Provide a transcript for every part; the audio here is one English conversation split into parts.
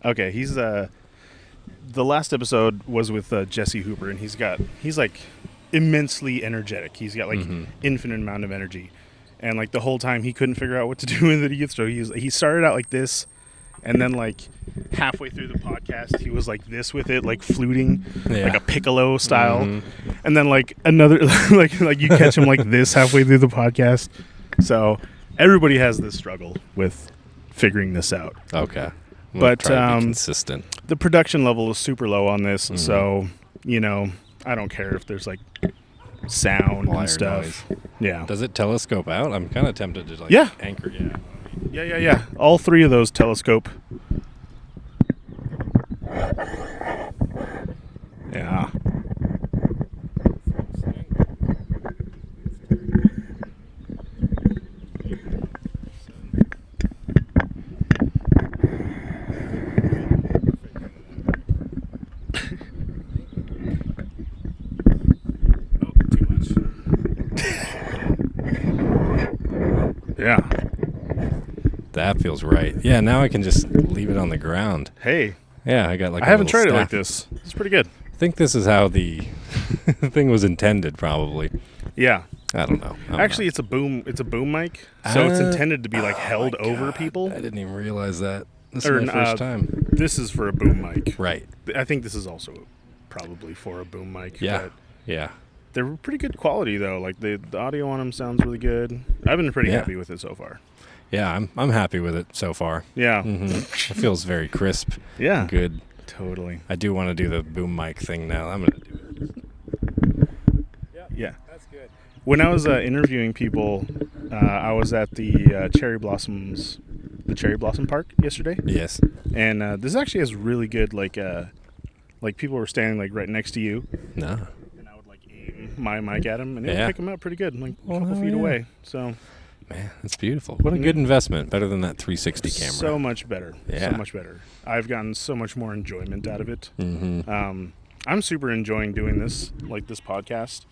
Okay, he's the last episode was with Jesse Hooper, and he's like immensely energetic. He's got like infinite amount of energy, and like the whole time he couldn't figure out what to do with it. So he started out like this, and then like halfway through the podcast he was like this with it, like fluting, like a piccolo style, and then like another like you catch him like this halfway through the podcast. So everybody has this struggle with figuring this out. Okay. But try to be consistent. The production level is super low on this, so I don't care if there's like sound and stuff. Noise. Yeah. Does it telescope out? I'm kind of tempted to like anchor. Yeah. All three of those telescope. Yeah. Yeah. That feels right. Yeah, now I can just leave it on the ground. Hey. Yeah, I got like I haven't tried it like this. It's pretty good. I think this is how the thing was intended, probably. Yeah. I don't know. Actually, it's a boom mic, so it's intended to be like held over people. I didn't even realize that. This is my first time. This is for a boom mic. Right. I think this is also probably for a boom mic. Yeah. Yeah. They're pretty good quality though. Like the audio on them sounds really good. I've been pretty happy with it so far. Yeah, I'm happy with it so far. Yeah. It feels very crisp. Yeah. Good. Totally. I do want to do the boom mic thing now. I'm going to do it. Yeah. That's good. When I was interviewing people, I was at the Cherry Blossom Park yesterday. Yes. And this actually has really good like people were standing like right next to you. No. And I would like aim my mic at them, and it would pick them up pretty good, like a couple feet away. So. Man, that's beautiful. What a good investment. Better than that 360 camera. So much better. Yeah. So much better. I've gotten so much more enjoyment out of it. I'm super enjoying doing this, like this podcast.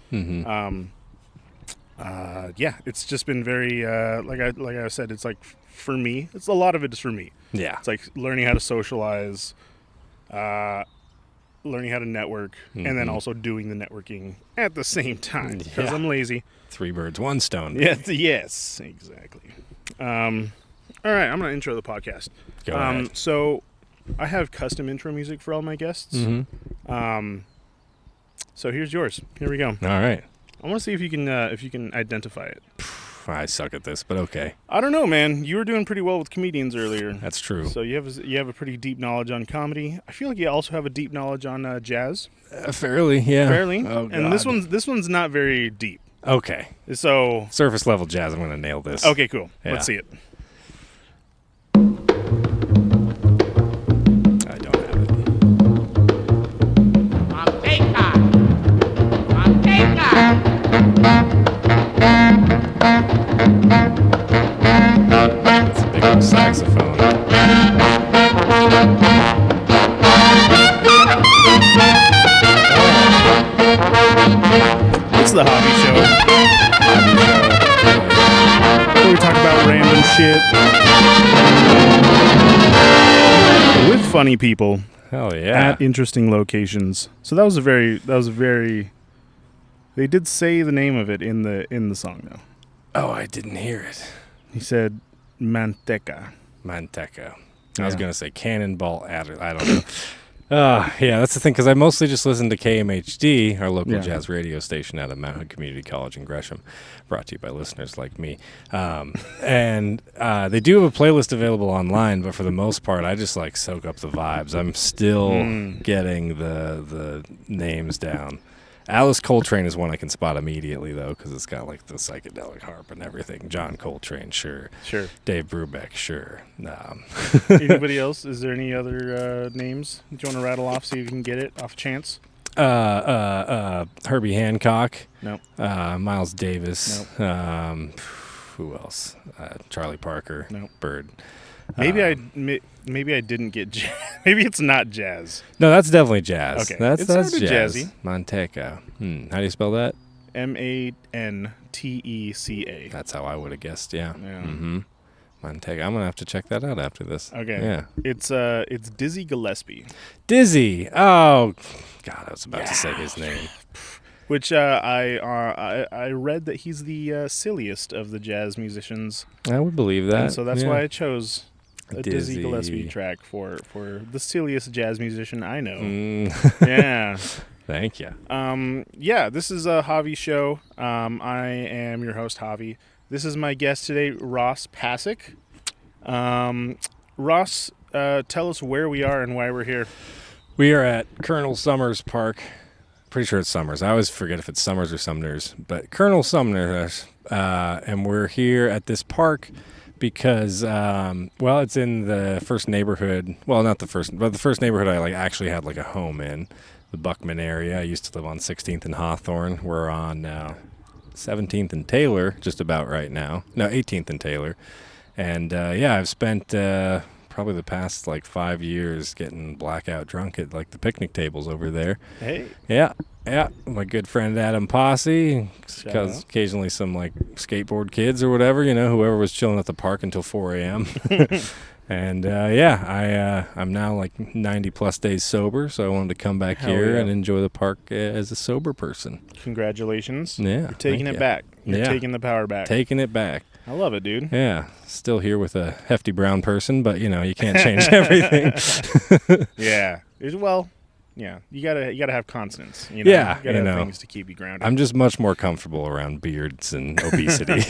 It's just been very like I said, it's like for me. It's a lot of it is for me. Yeah. It's like learning how to socialize, learning how to network, and then also doing the networking at the same time because I'm lazy. 3 birds, 1 stone. Yeah, yes, exactly. All right, I'm going to intro the podcast. Go ahead. So I have custom intro music for all my guests. So here's yours. Here we go. All right. I want to see if you can identify it. I suck at this, but okay. I don't know, man. You were doing pretty well with comedians earlier. That's true. So you have a pretty deep knowledge on comedy. I feel like you also have a deep knowledge on jazz. Fairly, yeah. Fairly. Oh, and this one's not very deep. Okay. So surface level jazz. I'm going to nail this. Okay, cool. Yeah. Let's see it. I don't have it. That's a big old saxophone. It's the hobby show. Where we talk about random shit with funny people. Hell yeah. At interesting locations. So that was a very. They did say the name of it in the song though. Oh, I didn't hear it. He said Manteca. I was going to say Cannonball Adder. I don't know. Yeah, that's the thing, because I mostly just listen to KMHD, our local jazz radio station out of Mount Hood Community College in Gresham, brought to you by listeners like me. And they do have a playlist available online, but for the most part, I just like soak up the vibes. I'm still getting the names down. Alice Coltrane is one I can spot immediately, though, because it's got like the psychedelic harp and everything. John Coltrane, sure. Dave Brubeck, sure. Anybody else? Is there any other names that you want to rattle off, see if you can get it off chance? Herbie Hancock. No. Miles Davis. No. Who else? Charlie Parker. No. Bird. Maybe I didn't get jazz. Maybe it's not jazz. No, that's definitely jazz. Okay. That's sounded jazz. jazzy. Manteca. How do you spell that? Manteca. That's how I would have guessed, yeah. Mm-hmm. I'm gonna have to check that out after this. Okay. Yeah. It's Dizzy Gillespie. Dizzy. Oh, God, I was about to say his name. Which I read that he's the silliest of the jazz musicians. I would believe that. And so that's why I chose a Dizzy Dizzy Gillespie track for the silliest jazz musician I know. Yeah. Thank you. Yeah, this is a Javi show. I am your host, Javi. This is my guest today, Ross Passeck. Ross, tell us where we are and why we're here. We are at Colonel Summers Park. Pretty sure it's Summers. I always forget if it's Summers or Sumners. But Colonel Summers, and we're here at this park because, it's in the first neighborhood. Well, not the first, but the first neighborhood I actually had a home in. The Buckman area. I used to live on 16th and Hawthorne. We're on 17th and Taylor, just about right now. No, 18th and Taylor. And I've spent probably the past 5 years getting blackout drunk at the picnic tables over there. Hey. Yeah. My good friend Adam Posse, because occasionally some skateboard kids or whatever, whoever was chilling at the park until 4 a.m. And I'm now 90 plus days sober, so I wanted to come back here and enjoy the park as a sober person. Congratulations. Yeah. You're taking it back. You're taking the power back. Taking it back. I love it, dude. Yeah. Still here with a hefty brown person, but you can't change everything. Yeah. Yeah. You gotta have consonants. You Yeah. You gotta have things to keep you grounded. I'm just much more comfortable around beards and obesity.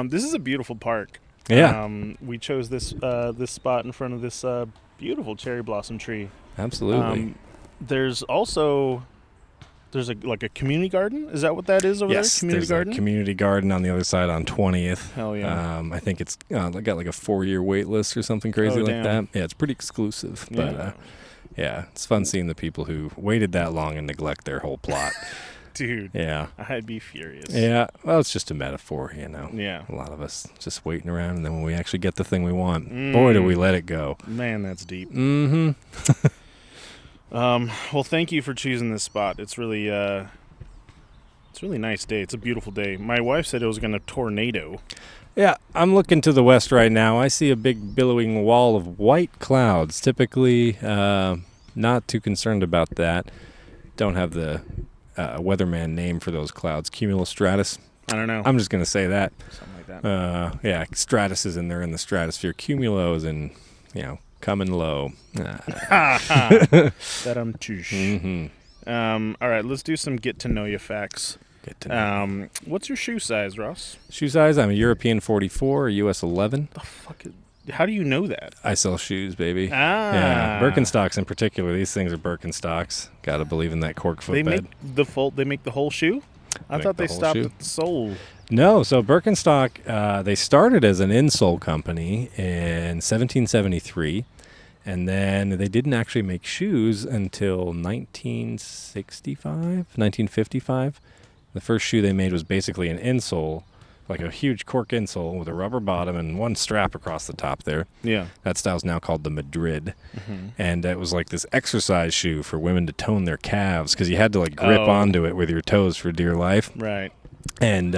This is a beautiful park. Yeah. We chose this spot in front of this beautiful cherry blossom tree. Absolutely. There's a community garden. Is that what that is over there? Community garden? A community garden on the other side on 20th. Hell yeah. I think it's got a 4-year wait list or something crazy like that. Yeah, it's pretty exclusive. But it's fun seeing the people who waited that long and neglect their whole plot. Dude. Yeah. I'd be furious. Yeah. Well, it's just a metaphor, Yeah. A lot of us just waiting around, and then when we actually get the thing we want, boy, do we let it go. Man, that's deep. Mm-hmm. Well, thank you for choosing this spot. It's really nice day. It's a beautiful day. My wife said it was going to tornado. Yeah, I'm looking to the west right now. I see a big billowing wall of white clouds. Typically, not too concerned about that. Don't have the weatherman name for those clouds. Cumulostratus. I don't know. I'm just going to say that. Something like that. Stratus is in there in the stratosphere. Cumulo is in, coming low. Mm-hmm. All right, let's do some get to know you facts. Get to know. What's your shoe size, Ross? Shoe size? I'm a European 44, a US 11. The fuck? How do you know that? I sell shoes, baby. Yeah, Birkenstocks in particular. These things are Birkenstocks. Got to believe in that cork footbed. They make the whole shoe? I thought they stopped at the sole. No, so Birkenstock, they started as an insole company in 1773, and then they didn't actually make shoes until 1955. The first shoe they made was basically an insole, like a huge cork insole with a rubber bottom and one strap across the top there. Yeah. That style's now called the Madrid. Mm-hmm. And it was like this exercise shoe for women to tone their calves because you had to grip onto it with your toes for dear life. Right. And,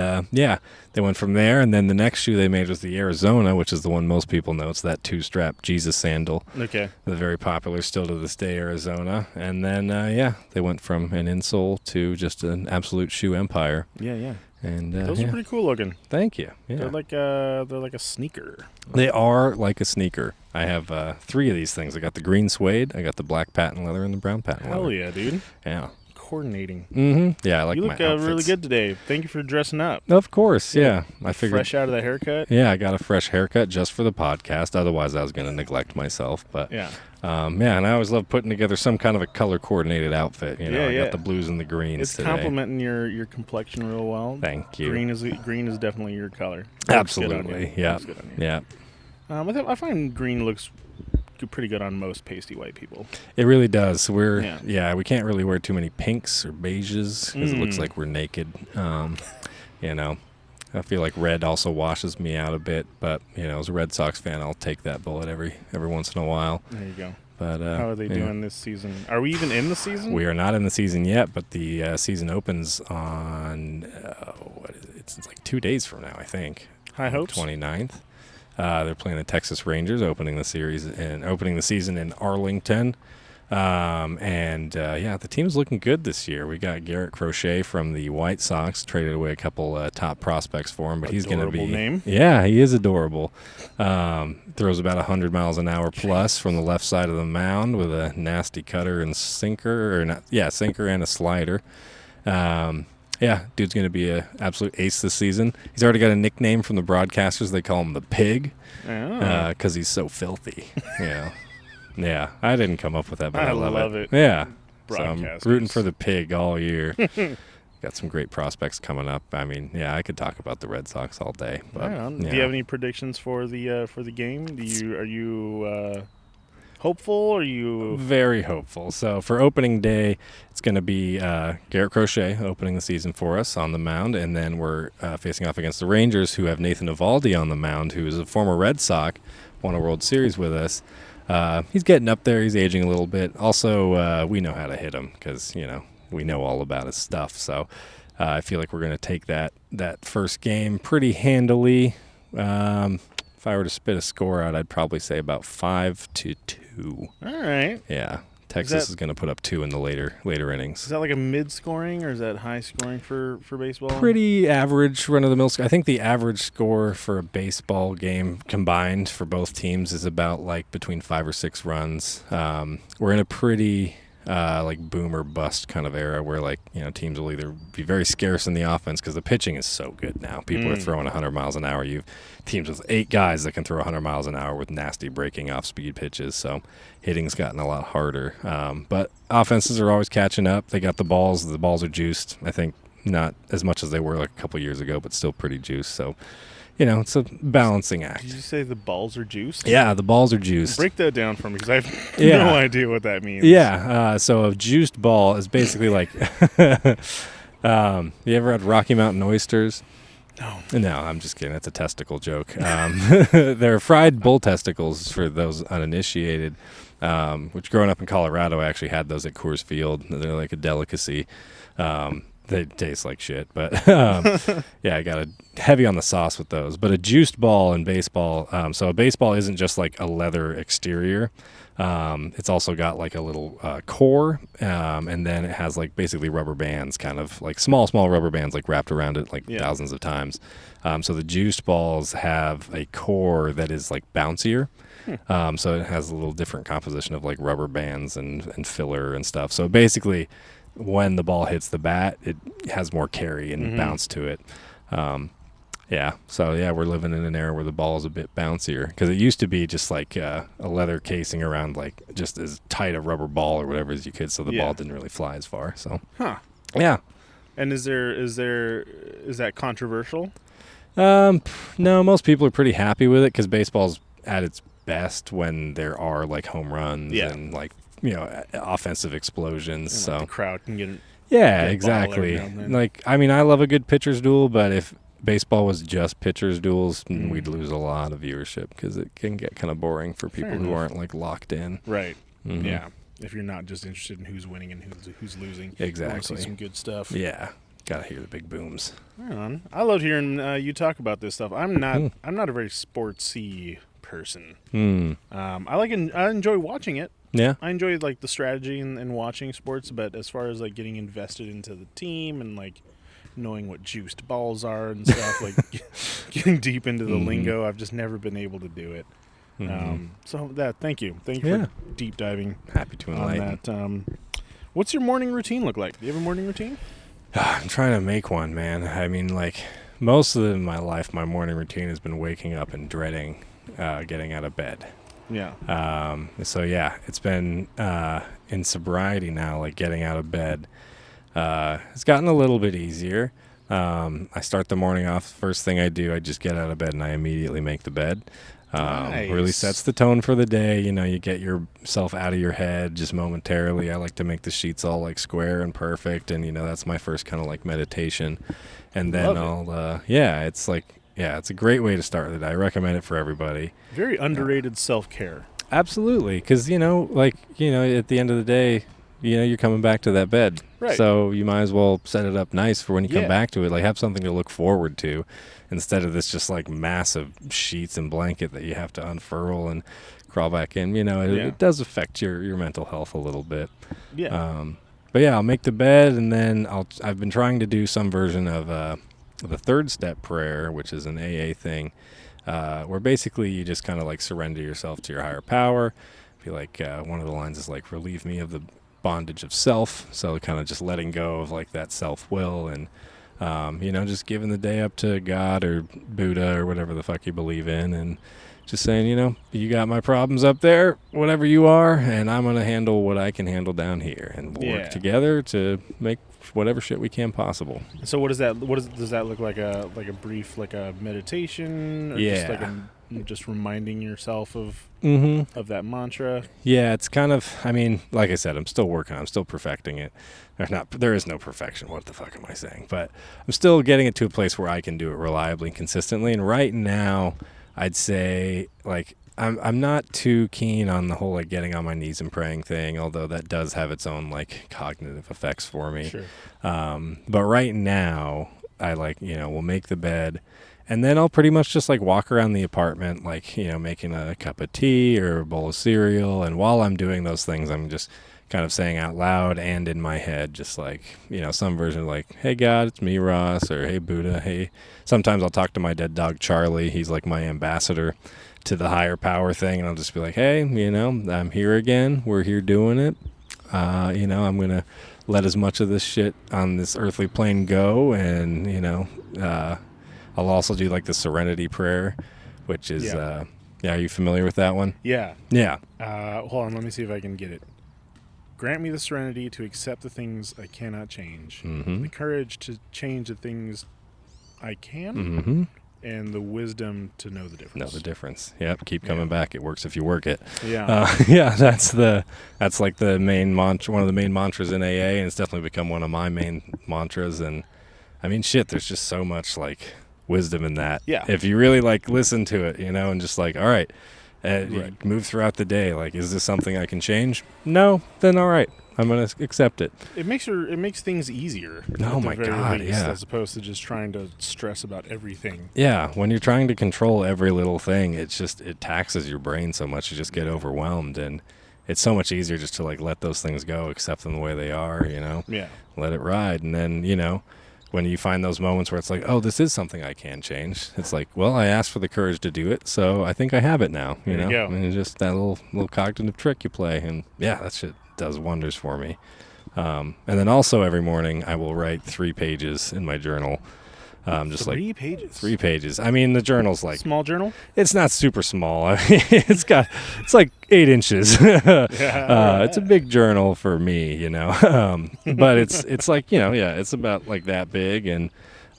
they went from there. And then the next shoe they made was the Arizona, which is the one most people know. It's that 2-strap Jesus sandal. Okay. The very popular still to this day, Arizona. And then, they went from an insole to just an absolute shoe empire. Yeah. And those are pretty cool looking. Thank you. Yeah. They're like a sneaker. They are like a sneaker. I have 3 of these things. I got the green suede, I got the black patent leather, and the brown patent leather. Hell yeah, dude. Yeah. Coordinating. Mm-hmm. Yeah, I like you my look outfits. really good today. Thank you for dressing up. Of course, yeah. I figured fresh out of the haircut. Yeah, I got a fresh haircut just for the podcast. Otherwise, I was going to neglect myself. But yeah, and I always love putting together some kind of a color coordinated outfit. I got the blues and the greens. It's today. complementing your complexion real well. Thank you. Green is definitely your color. Absolutely. Yeah. Yeah. I find green looks pretty good on most pasty white people. It really does. We can't really wear too many pinks or beiges because it looks like we're naked. I feel like red also washes me out a bit, but as a Red Sox fan, I'll take that bullet every once in a while. There you go. But how are they doing this season? Are we even in the season? We are not in the season yet, but the season opens on It's like 2 days from now, I think. High hopes. 29th. They're playing the Texas Rangers, opening the season in Arlington. The team's looking good this year. We got Garrett Crochet from the White Sox, traded away a couple top prospects for him, but he's going to be name. Yeah, he is adorable. Throws about 100 miles an hour plus from the left side of the mound with a nasty cutter and sinker and a slider. Dude's going to be an absolute ace this season. He's already got a nickname from the broadcasters. They call him the Pig because he's so filthy. Yeah, I didn't come up with that, but I love it. Yeah, so I'm rooting for the Pig all year. Got some great prospects coming up. I mean, I could talk about the Red Sox all day. But, Do you have any predictions for the game? Are you hopeful? Are you very hopeful? So for opening day, it's going to be Garrett Crochet opening the season for us on the mound, and then we're facing off against the Rangers, who have Nathan Eovaldi on the mound, who is a former Red Sox, won a World Series with us. He's getting up there. He's aging a little bit. Also, we know how to hit him because, we know all about his stuff. So I feel like we're going to take that first game pretty handily. If I were to spit a score out, I'd probably say about 5-2. All right. Yeah. Texas is going to put up 2 in the later innings. Is that like a mid-scoring or is that high-scoring for baseball? Pretty average run-of-the-mill score. I think the average score for a baseball game combined for both teams is about like between 5 or 6 runs. We're in a pretty boom or bust kind of era where teams will either be very scarce in the offense because the pitching is so good now. People are throwing 100 miles an hour. You've teams with 8 guys that can throw 100 miles an hour with nasty breaking off speed pitches. So hitting's gotten a lot harder. But offenses are always catching up. They got the balls. The balls are juiced. I think not as much as they were like a couple years ago, but still pretty juiced. So it's a balancing act. Did you say the balls are juiced? Yeah, the balls are juiced. Break that down for me because I have no idea what that means. Yeah, so a juiced ball is basically like you ever had Rocky Mountain oysters? No, I'm just kidding. That's a testicle joke. They're fried bull testicles for those uninitiated, which growing up in Colorado, I actually had those at Coors Field. They're like a delicacy. They taste like shit, but I got heavy on the sauce with those. But a juiced ball in baseball, so a baseball isn't just like a leather exterior. It's also got like a little core, and then it has like basically rubber bands, kind of like small rubber bands like wrapped around it like thousands of times. So the juiced balls have a core that is like bouncier. So it has a little different composition of like rubber bands and filler and stuff. So basically, when the ball hits the bat, it has more carry and bounce to it. We're living in an era where the ball is a bit bouncier because it used to be just like a leather casing around like just as tight a rubber ball or whatever as you could, so the ball didn't really fly as far. So, And is that controversial? No, most people are pretty happy with it because baseball's at its best when there are like home runs and like offensive explosions. And so the crowd can get it. Yeah, exactly. Like, I mean, I love a good pitcher's duel, but if baseball was just pitcher's duels, we'd lose a lot of viewership because it can get kind of boring for people who aren't like locked in. Right. Yeah. If you're not just interested in who's winning and who's losing. Exactly. You want to see some good stuff. Yeah. Gotta hear the big booms. Right on. I love hearing you talk about this stuff. I'm not a very sportsy person. I enjoy watching it. Yeah. I enjoy like the strategy and watching sports, but as far as like getting invested into the team and like knowing what juiced balls are and stuff, like getting deep into the lingo, I've just never been able to do it. Thank you for deep diving. Happy to enlighten. On that. What's your morning routine look like? Do you have a morning routine? I'm trying to make one, man. I mean, like most of my life, my morning routine has been waking up and dreading getting out of bed. Yeah. It's been in sobriety now, like getting out of bed. It's gotten a little bit easier. I start the morning off. First thing I do, I just get out of bed and I immediately make the bed. Nice. Really sets the tone for the day. You get yourself out of your head just momentarily. I like to make the sheets all like square and perfect, and that's my first kind of like meditation. And then it's a great way to start the day. I recommend it for everybody. Very underrated self-care. Absolutely, because at the end of the day, you're coming back to that bed. Right. So you might as well set it up nice for when you come Yeah. back to it. Like, have something to look forward to instead of this just like massive sheets and blanket that you have to unfurl and crawl back in. You know, it does affect your mental health a little bit. Yeah. But yeah, I'll make the bed, and then I've been trying to do some version of the third step prayer, which is an AA thing, where basically you just kind of like surrender yourself to your higher power. I feel like one of the lines is like, relieve me of the bondage of self. So kind of just letting go of like that self-will and, you know, just giving the day up to God or Buddha or whatever the fuck you believe in, and just saying, you know, you got my problems up there, whatever you are, and I'm going to handle what I can handle down here, and we'll work together to make whatever shit we can possible. So what is that? Does that look like a brief, like a meditation, or just reminding yourself of that mantra? Yeah, it's kind of, I mean, like I said, I'm still working, I'm still perfecting it. There is no perfection. What the fuck am I saying? But I'm still getting it to a place where I can do it reliably and consistently. And right now, I'd say, like, I'm not too keen on the whole, like, getting on my knees and praying thing, although that does have its own, like, cognitive effects for me. Sure. But right now, I, like, you know, will make the bed, and then I'll pretty much just, like, walk around the apartment, like, you know, making a cup of tea or a bowl of cereal, and while I'm doing those things, I'm just kind of saying out loud and in my head, just like, you know, some version of like, hey God, it's me, Ross, or hey Buddha, hey. Sometimes I'll talk to my dead dog Charlie. He's like my ambassador to the higher power thing, and I'll just be like, hey, you know, I'm here again, we're here doing it. You know, I'm gonna let as much of this shit on this earthly plane go, and, you know, I'll also do like the serenity prayer, which is are you familiar with that one? Yeah. Hold on, let me see if I can get it. Grant me the serenity to accept the things I cannot change, the courage to change the things I can, and the wisdom to know the difference. Know the difference. Yep. Keep coming back. It works if you work it. Yeah. That's like the main mantra, one of the main mantras in AA, and it's definitely become one of my main mantras. And I mean, shit, there's just so much like wisdom in that. Yeah. If you really like listen to it, you know, and just like, all right. You move throughout the day. Like, is this something I can change? No, then all right, I'm gonna accept it. It makes things easier. Oh my God, least, yeah. As opposed to just trying to stress about everything. Yeah, when you're trying to control every little thing, it taxes your brain so much. You just get overwhelmed, and it's so much easier just to like let those things go, accept them the way they are. You know, let it ride, and then, you know, when you find those moments where it's like, oh, this is something I can change, it's like, well, I asked for the courage to do it, so I think I have it now. You know, go. And it's just that little cognitive trick you play, and yeah, that shit does wonders for me. And then also every morning I will write 3 pages in my journal. Just 3 pages. 3 pages. I mean, the journal's like small journal. It's not super small. I mean, it's like 8 inches. It's a big journal for me, you know. But it's like, you know, it's about like that big, and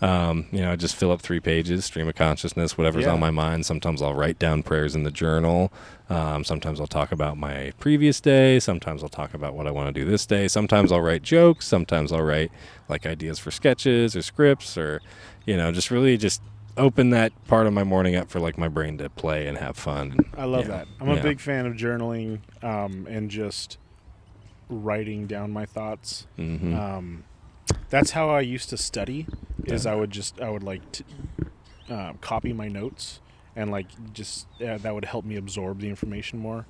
you know, I just fill up 3 pages, stream of consciousness, whatever's on my mind. Sometimes I'll write down prayers in the journal. Sometimes I'll talk about my previous day. Sometimes I'll talk about what I want to do this day. Sometimes I'll write jokes. Sometimes I'll write like ideas for sketches or scripts, or, you know, just really just open that part of my morning up for like my brain to play and have fun. I love that. I'm a big fan of journaling, and just writing down my thoughts. That's how I used to study. Is I would like copy my notes, and like just that would help me absorb the information more.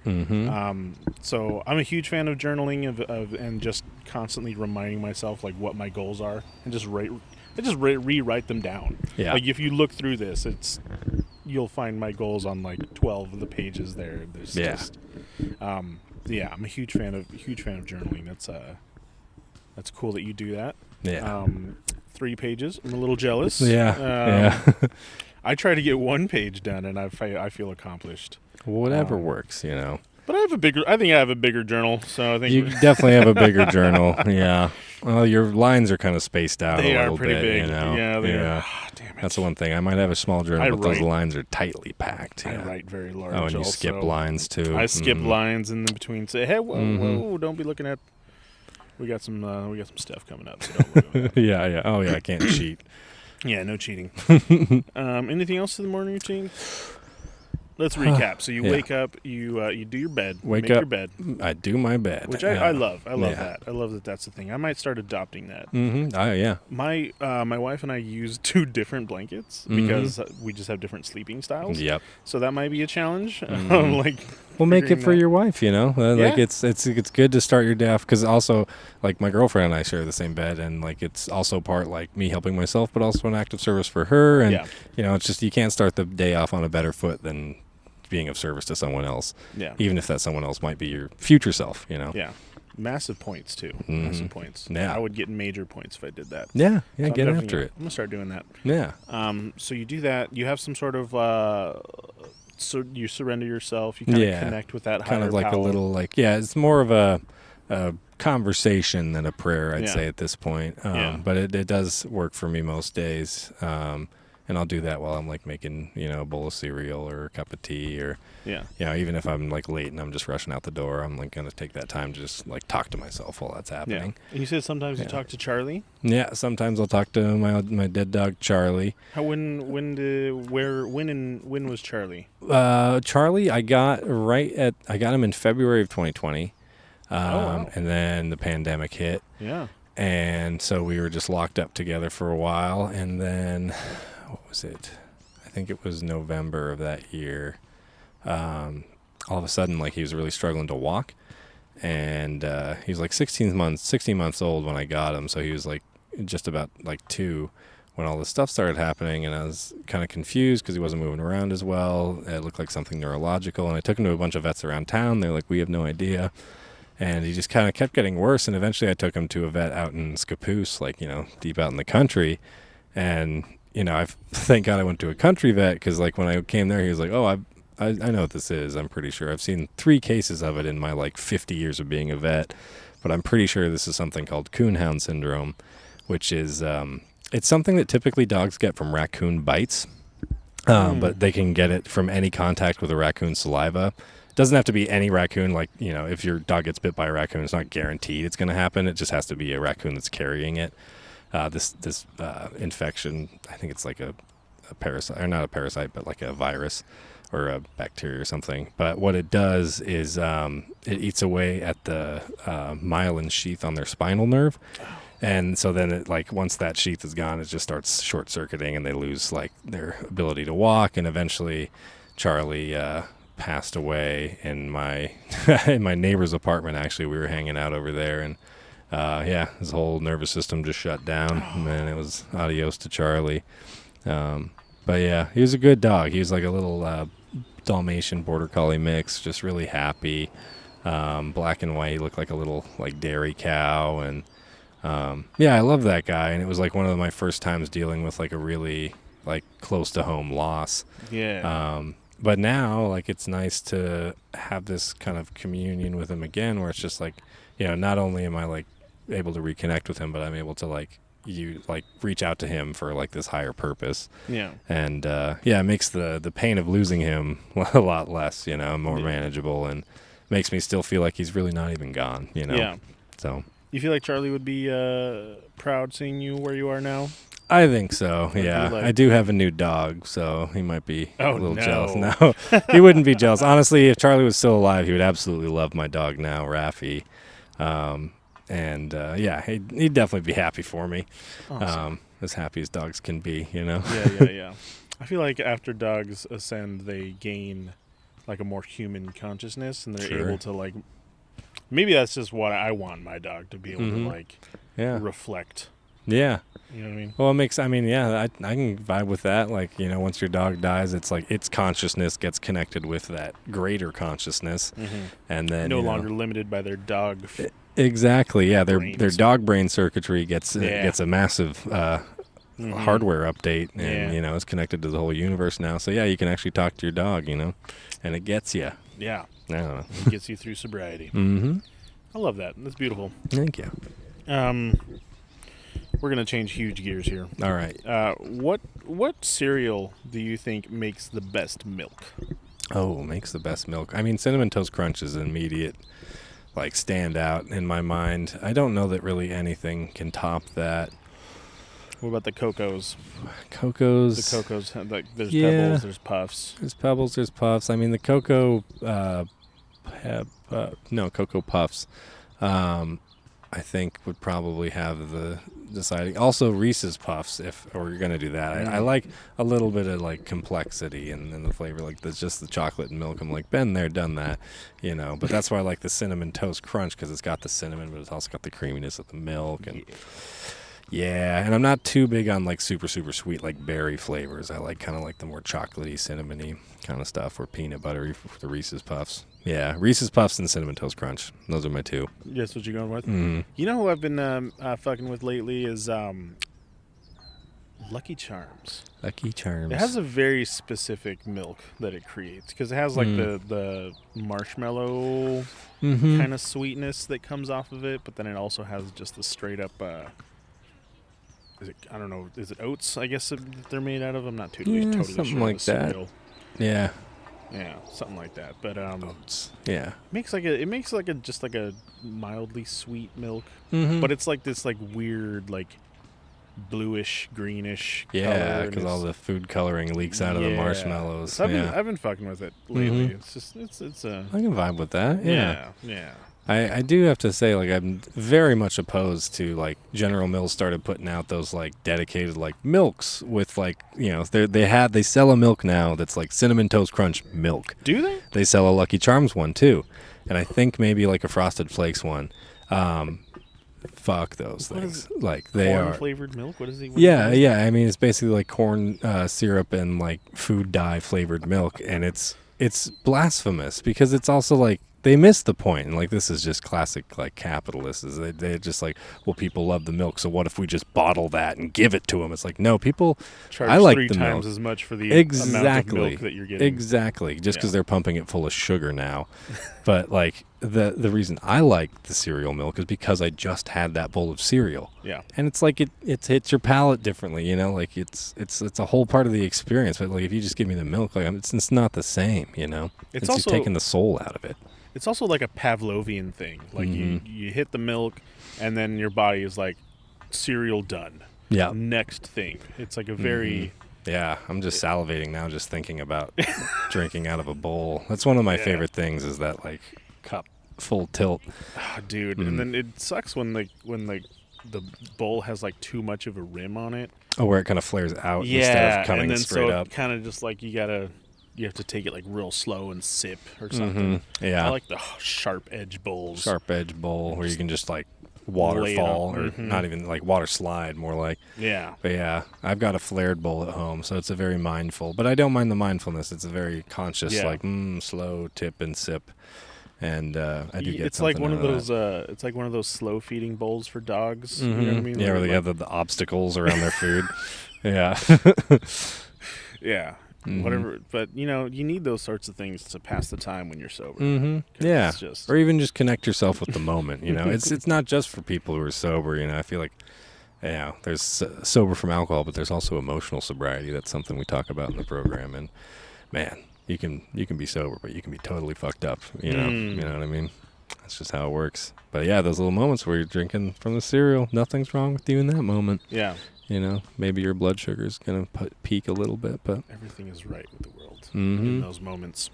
So I'm a huge fan of journaling and just constantly reminding myself like what my goals are, and just rewrite them down. Like if you look through this, you'll find my goals on like 12 of the pages there. There's just I'm a huge fan of journaling. That's cool that you do that. 3 pages. I'm a little jealous. I try to get 1 page done, and I feel accomplished. Whatever works, you know. But I think I have a bigger journal, so I think you definitely have a bigger journal. Yeah. Well, your lines are kind of spaced out. They a are little pretty bit, big. You know? Yeah, they are. Damn it. That's the one thing. I might have a small journal, but those lines are tightly packed. I write very large. Oh, and you skip lines too. I skip lines in between. Say, hey, whoa, don't be looking at. We got some stuff coming up. So don't worry about that. Yeah. Oh, yeah. I can't cheat. Yeah, no cheating. Anything else to the morning routine? let's recap. So you wake up, you do your bed, Wake make up, your bed, I do my bed, which I love. I love Yeah. that. I love that. That's the thing. I might start adopting that. Mm-hmm. Oh yeah. My wife and I use 2 different blankets because we just have different sleeping styles. Yep. So that might be a challenge. Like, Well, make it for that. your wife, you know. Like Yeah. it's good to start your day off because also like my girlfriend and I share the same bed, and like it's also part like me helping myself, but also an act of service for her. And you know, it's just you can't start the day off on a better foot than being of service to someone else. Yeah. Even if that someone else might be your future self, you know. Yeah. Massive points too. Massive points. Yeah. I would get major points if I did that. Yeah. Yeah. So get after it. I'm gonna start doing that. Yeah. So you do that. You have some sort of so you surrender yourself. You kind of connect with that higher kind of like power. a little like it's more of a conversation than a prayer, I'd say at this point. But it does work for me most days. And I'll do that while I'm like making, you know, a bowl of cereal or a cup of tea or, you know, even if I'm like late and I'm just rushing out the door, I'm like going to take that time to just like talk to myself while that's happening. And you said sometimes you talk to Charlie? Yeah, sometimes I'll talk to my dead dog Charlie. When was Charlie? Charlie, I got him in February of 2020. Wow. And then the pandemic hit. Yeah. And so we were just locked up together for a while, and then what was it? I think it was November of that year. All of a sudden, like, he was really struggling to walk, and he was like 16 months old when I got him, so he was like just about like 2 when all this stuff started happening, and I was kind of confused because he wasn't moving around as well. It looked like something neurological, and I took him to a bunch of vets around town. They're like, we have no idea. And he just kind of kept getting worse, and eventually I took him to a vet out in Scappoose, like, you know, deep out in the country. And, you know, thank God I went to a country vet, because, like, when I came there, he was like, oh, I know what this is, I'm pretty sure. I've seen 3 cases of it in my, like, 50 years of being a vet, but I'm pretty sure this is something called coonhound syndrome, which is, it's something that typically dogs get from raccoon bites, but they can get it from any contact with a raccoon's saliva. Doesn't have to be any raccoon. Like, you know, if your dog gets bit by a raccoon, it's not guaranteed it's going to happen. It just has to be a raccoon that's carrying it. This infection, I think it's like a parasite, or not a parasite, but like a virus or a bacteria or something. But what it does is it eats away at the myelin sheath on their spinal nerve. And so then it, like, once that sheath is gone, it just starts short circuiting and they lose like their ability to walk. And eventually Charlie passed away in my in my neighbor's apartment. Actually, we were hanging out over there, and his whole nervous system just shut down, and then it was adios to Charlie. But yeah, he was a good dog. He was like a little Dalmatian border collie mix, just really happy, black and white. He looked like a little like dairy cow, and I love that guy. And it was like one of my first times dealing with like a really like close to home loss. But now, like, it's nice to have this kind of communion with him again, where it's just like, you know, not only am I like able to reconnect with him, but I'm able to like reach out to him for like this higher purpose. Yeah. And it makes the pain of losing him a lot less, you know, more manageable, and makes me still feel like he's really not even gone, you know. Yeah. So. You feel like Charlie would be proud seeing you where you are now? I think so, yeah. I do have a new dog, so he might be a little jealous. No, he wouldn't be jealous. Honestly, if Charlie was still alive, he would absolutely love my dog now, Raffy. He'd definitely be happy for me. Awesome. As happy as dogs can be, you know? Yeah. I feel like after dogs ascend, they gain like a more human consciousness, and they're able to like, maybe that's just what I want my dog to be able to like reflect. Yeah. You know what I mean? Well, I can vibe with that. Like, you know, once your dog dies, it's like its consciousness gets connected with that greater consciousness, and then no longer limited by their dog. Exactly. Yeah, their dog brain circuitry gets a massive hardware update, and you know, it's connected to the whole universe now. So yeah, you can actually talk to your dog, you know, and it gets you. Yeah. I don't know. It gets you through sobriety. I love that. That's beautiful. Thank you. We're going to change huge gears here. All right. What cereal do you think makes the best milk? Oh, makes the best milk. I mean, Cinnamon Toast Crunch is an immediate, like, stand out in my mind. I don't know that really anything can top that. What about the Cocos? Cocos. The Cocos, like, there's Yeah. Pebbles, there's Puffs. There's Pebbles, there's Puffs. I mean, the Cocoa, Cocoa Puffs, I think would probably have the deciding. Also, Reese's Puffs, if you're gonna do that. I like a little bit of like complexity in the flavor, like there's just the chocolate and milk. I'm like, been there, done that, you know. But that's why I like the Cinnamon Toast Crunch, because it's got the cinnamon, but it's also got the creaminess of the milk and. Yeah, and I'm not too big on like super, super sweet like berry flavors. I like kind of like the more chocolatey, cinnamony kind of stuff, or peanut buttery for the Reese's Puffs. Yeah, Reese's Puffs and Cinnamon Toast Crunch. Those are my two. That's what you're going with? Mm. You know who I've been fucking with lately is Lucky Charms. Lucky Charms. It has a very specific milk that it creates, because it has like the marshmallow kind of sweetness that comes off of it, but then it also has just the straight up I don't know, is it oats, I guess, that they're made out of? I'm not totally something sure. like that. Yeah. Yeah, something like that. But oats. Yeah. It makes like a mildly sweet milk, but it's like this like weird like bluish greenish yeah, because all the food coloring leaks out of the marshmallows. So I've been fucking with it lately. It's just it's I can vibe with that. Yeah. I do have to say, like, I'm very much opposed to, like, General Mills started putting out those, like, dedicated, like, milks with, like, you know, they sell a milk now that's, like, Cinnamon Toast Crunch milk. Do they? They sell a Lucky Charms one, too. And I think maybe, like, a Frosted Flakes one. Fuck those things. Like, they are... Corn-flavored milk? What is it? Yeah. I mean, it's basically, like, corn syrup and, like, food dye-flavored milk. And it's blasphemous because it's also, like, they missed the point, and like this is just classic like capitalists. They're just like, well, people love the milk, so what if we just bottle that and give it to them? It's like, no, people. Charge I like 3 the times milk. as much for the exactly. amount of milk that you're getting. Exactly, just because they're pumping it full of sugar now. But like the reason I like the cereal milk is because I just had that bowl of cereal. Yeah, and it's like it hits your palate differently, you know. Like it's a whole part of the experience. But like if you just give me the milk, like it's not the same, you know. It's also just taking the soul out of it. It's also like a Pavlovian thing. Like you hit the milk, and then your body is like, cereal done. Yeah. Next thing. It's like a very... Yeah, I'm just salivating now just thinking about drinking out of a bowl. That's one of my favorite things is that like cup full tilt. Oh, dude, and then it sucks when the bowl has like too much of a rim on it. Oh, where it kind of flares out instead of coming and then straight up. Kind of just like you have to take it like real slow and sip or something. Yeah. I like the sharp edge bowls. Sharp edge bowl where you can just like waterfall or not even like water slide, more like. Yeah. But yeah, I've got a flared bowl at home, so it's a very mindful. But I don't mind the mindfulness. It's a very conscious, like slow tip and sip. And I do get it's like one of those. That. It's like one of those slow feeding bowls for dogs. You know what I mean? Yeah, where they have the obstacles around their food. Yeah. Yeah. Whatever, but you know, you need those sorts of things to pass the time when you're sober. Yeah, or even just connect yourself with the moment. You know, it's not just for people who are sober. You know, I feel like, there's sober from alcohol, but there's also emotional sobriety. That's something we talk about in the program. And man, you can be sober, but you can be totally fucked up. You know, you know what I mean? That's just how it works. But yeah, those little moments where you're drinking from the cereal, nothing's wrong with you in that moment. Yeah. You know, maybe your blood sugar is going to peak a little bit, but... Everything is right with the world in those moments.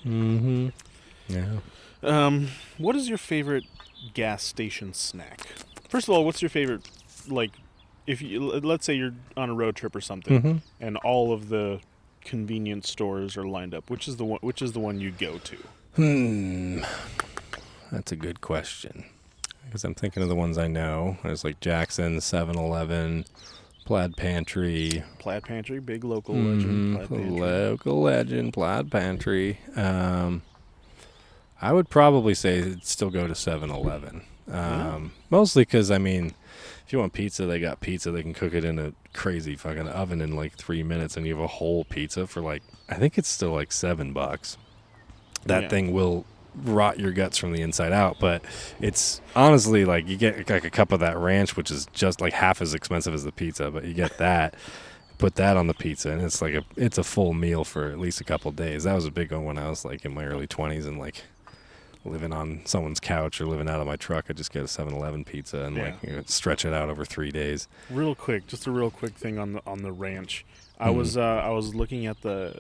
Yeah. What is your favorite gas station snack? First of all, what's your favorite, like, if you, let's say you're on a road trip or something, and all of the convenience stores are lined up, which is the one you go to? That's a good question. Because I'm thinking of the ones I know. There's like Jackson, 7-Eleven... Plaid Pantry, big local legend. Plaid Pantry. Local legend, Plaid Pantry. I would probably say it'd still go to 7-Eleven. Mostly because, I mean, if you want pizza, they got pizza. They can cook it in a crazy fucking oven in like 3 minutes, and you have a whole pizza for like, I think it's still like $7. That thing will rot your guts from the inside out, but it's honestly like you get like a cup of that ranch, which is just like half as expensive as the pizza, but you get that, put that on the pizza, and it's like it's a full meal for at least a couple of days. That was a big one when I was like in my early 20s and like living on someone's couch or living out of my truck, I just get a 7-Eleven pizza and stretch it out over 3 days. Real quick, just a real quick thing on the ranch. I was looking at the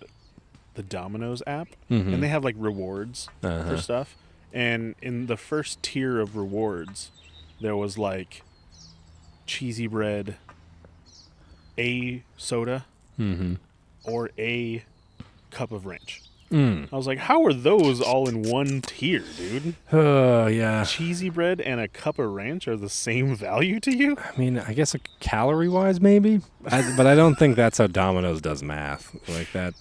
Domino's app, and they have like rewards for stuff. And in the first tier of rewards, there was like cheesy bread, a soda, or a cup of ranch. I was like, how are those all in one tier, dude? Yeah. Cheesy bread and a cup of ranch are the same value to you? I mean, I guess calorie-wise, maybe. But I don't think that's how Domino's does math. Like that.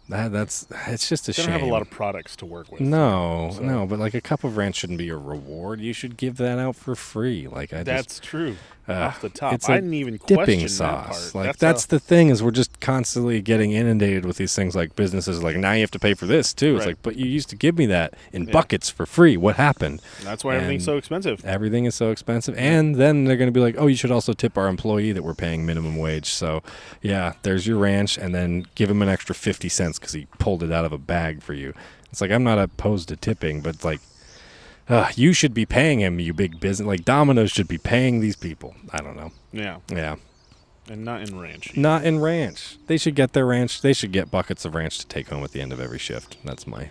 It's just a shame. They don't have a lot of products to work with. No, but like a cup of ranch shouldn't be a reward. You should give that out for free. That's true. Off the top, it's I didn't even question dipping sauce. that part. That's the thing is we're just constantly getting inundated with these things like businesses like now you have to pay for this too. It's like, but you used to give me that in buckets for free. What happened? That's why everything's so expensive. Everything is so expensive, and then they're going to be like, oh, you should also tip our employee that we're paying minimum wage. So yeah, there's your ranch, and then give him an extra 50 cents because he pulled it out of a bag for you. It's like I'm not opposed to tipping, but like. You should be paying him, you big business. Like Domino's should be paying these people. I don't know. Yeah. Yeah. And not in ranch. Not in ranch. They should get their ranch. They should get buckets of ranch to take home at the end of every shift. That's my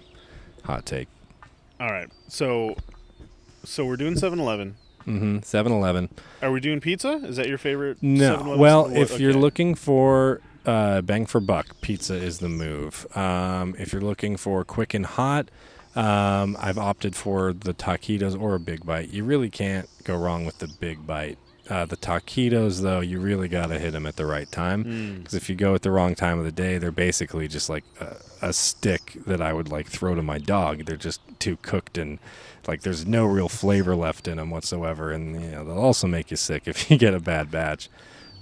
hot take. All right. So we're doing 7-Eleven. 7-Eleven. Are we doing pizza? Is that your favorite? No. 7-Eleven? Well, if you're looking for bang for buck, pizza is the move. If you're looking for quick and hot, I've opted for the taquitos or a Big Bite. You really can't go wrong with the Big Bite. The taquitos, though, you really got to hit them at the right time. Because if you go at the wrong time of the day, they're basically just like a stick that I would like throw to my dog. They're just too cooked and like there's no real flavor left in them whatsoever. And they'll also make you sick if you get a bad batch.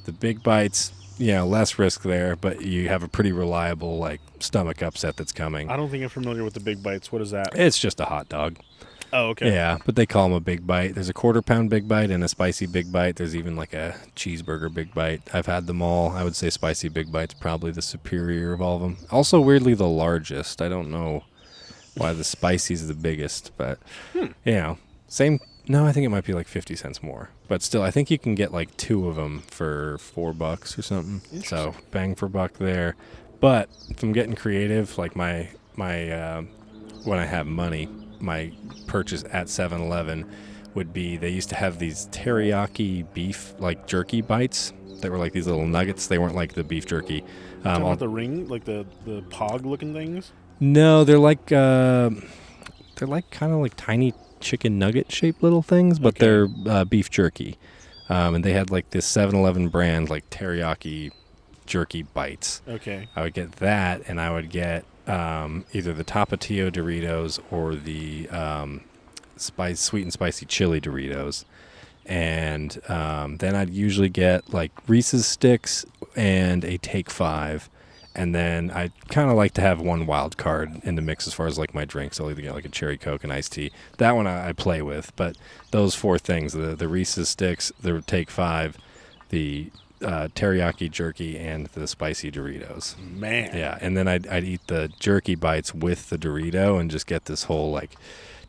The Big Bites, less risk there, but you have a pretty reliable like stomach upset that's coming. I don't think I'm familiar with the Big Bites. What is that? It's just a hot dog. Oh, okay. Yeah, but they call them a Big Bite. There's a 1/4-pound Big Bite and a spicy Big Bite. There's even like a cheeseburger Big Bite. I've had them all. I would say spicy Big Bite's probably the superior of all of them. Also, weirdly, the largest. I don't know why the spicy's the biggest, but same. No, I think it might be like 50 cents more. But still, I think you can get like 2 of them for $4 or something. So bang for buck there. But if I'm getting creative, like my when I have money, my purchase at 7-Eleven would be, they used to have these teriyaki beef like jerky bites that were like these little nuggets. They weren't like the beef jerky. Talking about the ring, like the pog looking things? No, they're like kind of like tiny chicken nugget shaped little things, but they're beef jerky. And they had like this 7-Eleven brand like teriyaki jerky bites. Okay. I would get that, and I would get either the Tapatio Doritos or the sweet and spicy chili Doritos. And then I'd usually get like Reese's Sticks and a Take 5. And then I kind of like to have one wild card in the mix as far as like my drinks. I'll either get like a cherry Coke and iced tea. That one I play with. But those 4 things, the Reese's Sticks, the Take 5, the teriyaki jerky, and the spicy Doritos. Man. Yeah, and then I'd eat the jerky bites with the Dorito and just get this whole like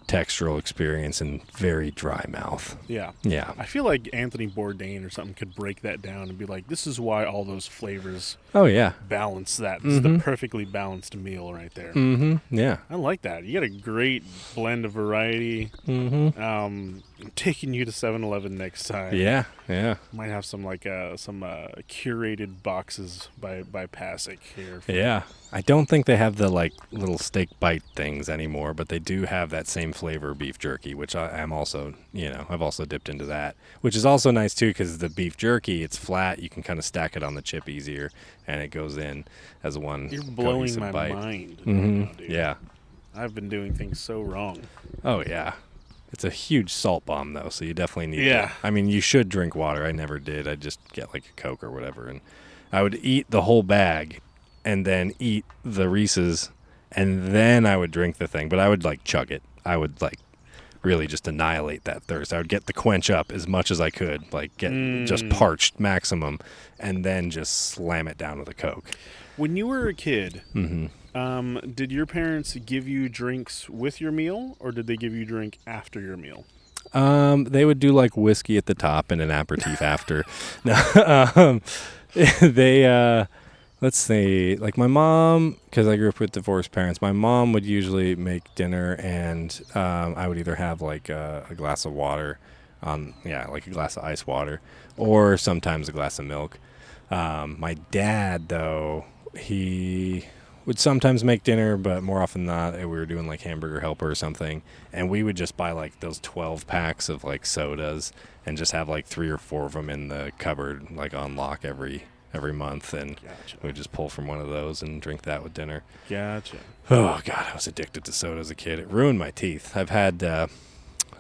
textural experience and very dry mouth. Yeah. Yeah. I feel like Anthony Bourdain or something could break that down and be like, this is why all those flavors balance that. This is the perfectly balanced meal right there. Yeah. I like that. You got a great blend of variety. I'm taking you to 7-Eleven next time. Yeah. Might have some like some curated boxes by Passeck here. Yeah. I don't think they have the like little steak bite things anymore, but they do have that same flavor beef jerky, which I'm also, I've also dipped into that, which is also nice too because the beef jerky, it's flat. You can kind of stack it on the chip easier, and it goes in as one. You're blowing my bite. Mind. Right now, dude. Yeah. I've been doing things so wrong. Oh yeah. It's a huge salt bomb though, so you definitely need to. I mean, you should drink water. I never did. I'd just get like a Coke or whatever, and I would eat the whole bag and then eat the Reese's, and then I would drink the thing. But I would like chug it. I would like really just annihilate that thirst. I would get the quench up as much as I could, like get just parched maximum, and then just slam it down with a Coke. When you were a kid, Did your parents give you drinks with your meal, or did they give you drink after your meal? They would do like whiskey at the top and an aperitif after. No, they let's see, like my mom, because I grew up with divorced parents. My mom would usually make dinner, and I would either have like a glass of water, like a glass of ice water, or sometimes a glass of milk. My dad, though, he would sometimes make dinner, but more often than not, we were doing like Hamburger Helper or something, and we would just buy like those 12 packs of like sodas and just have like 3 or 4 of them in the cupboard, like on lock every month, and Gotcha. we'd just pull from one of those and drink that with dinner. Gotcha. Oh God, I was addicted to soda as a kid. It ruined my teeth. I've had, I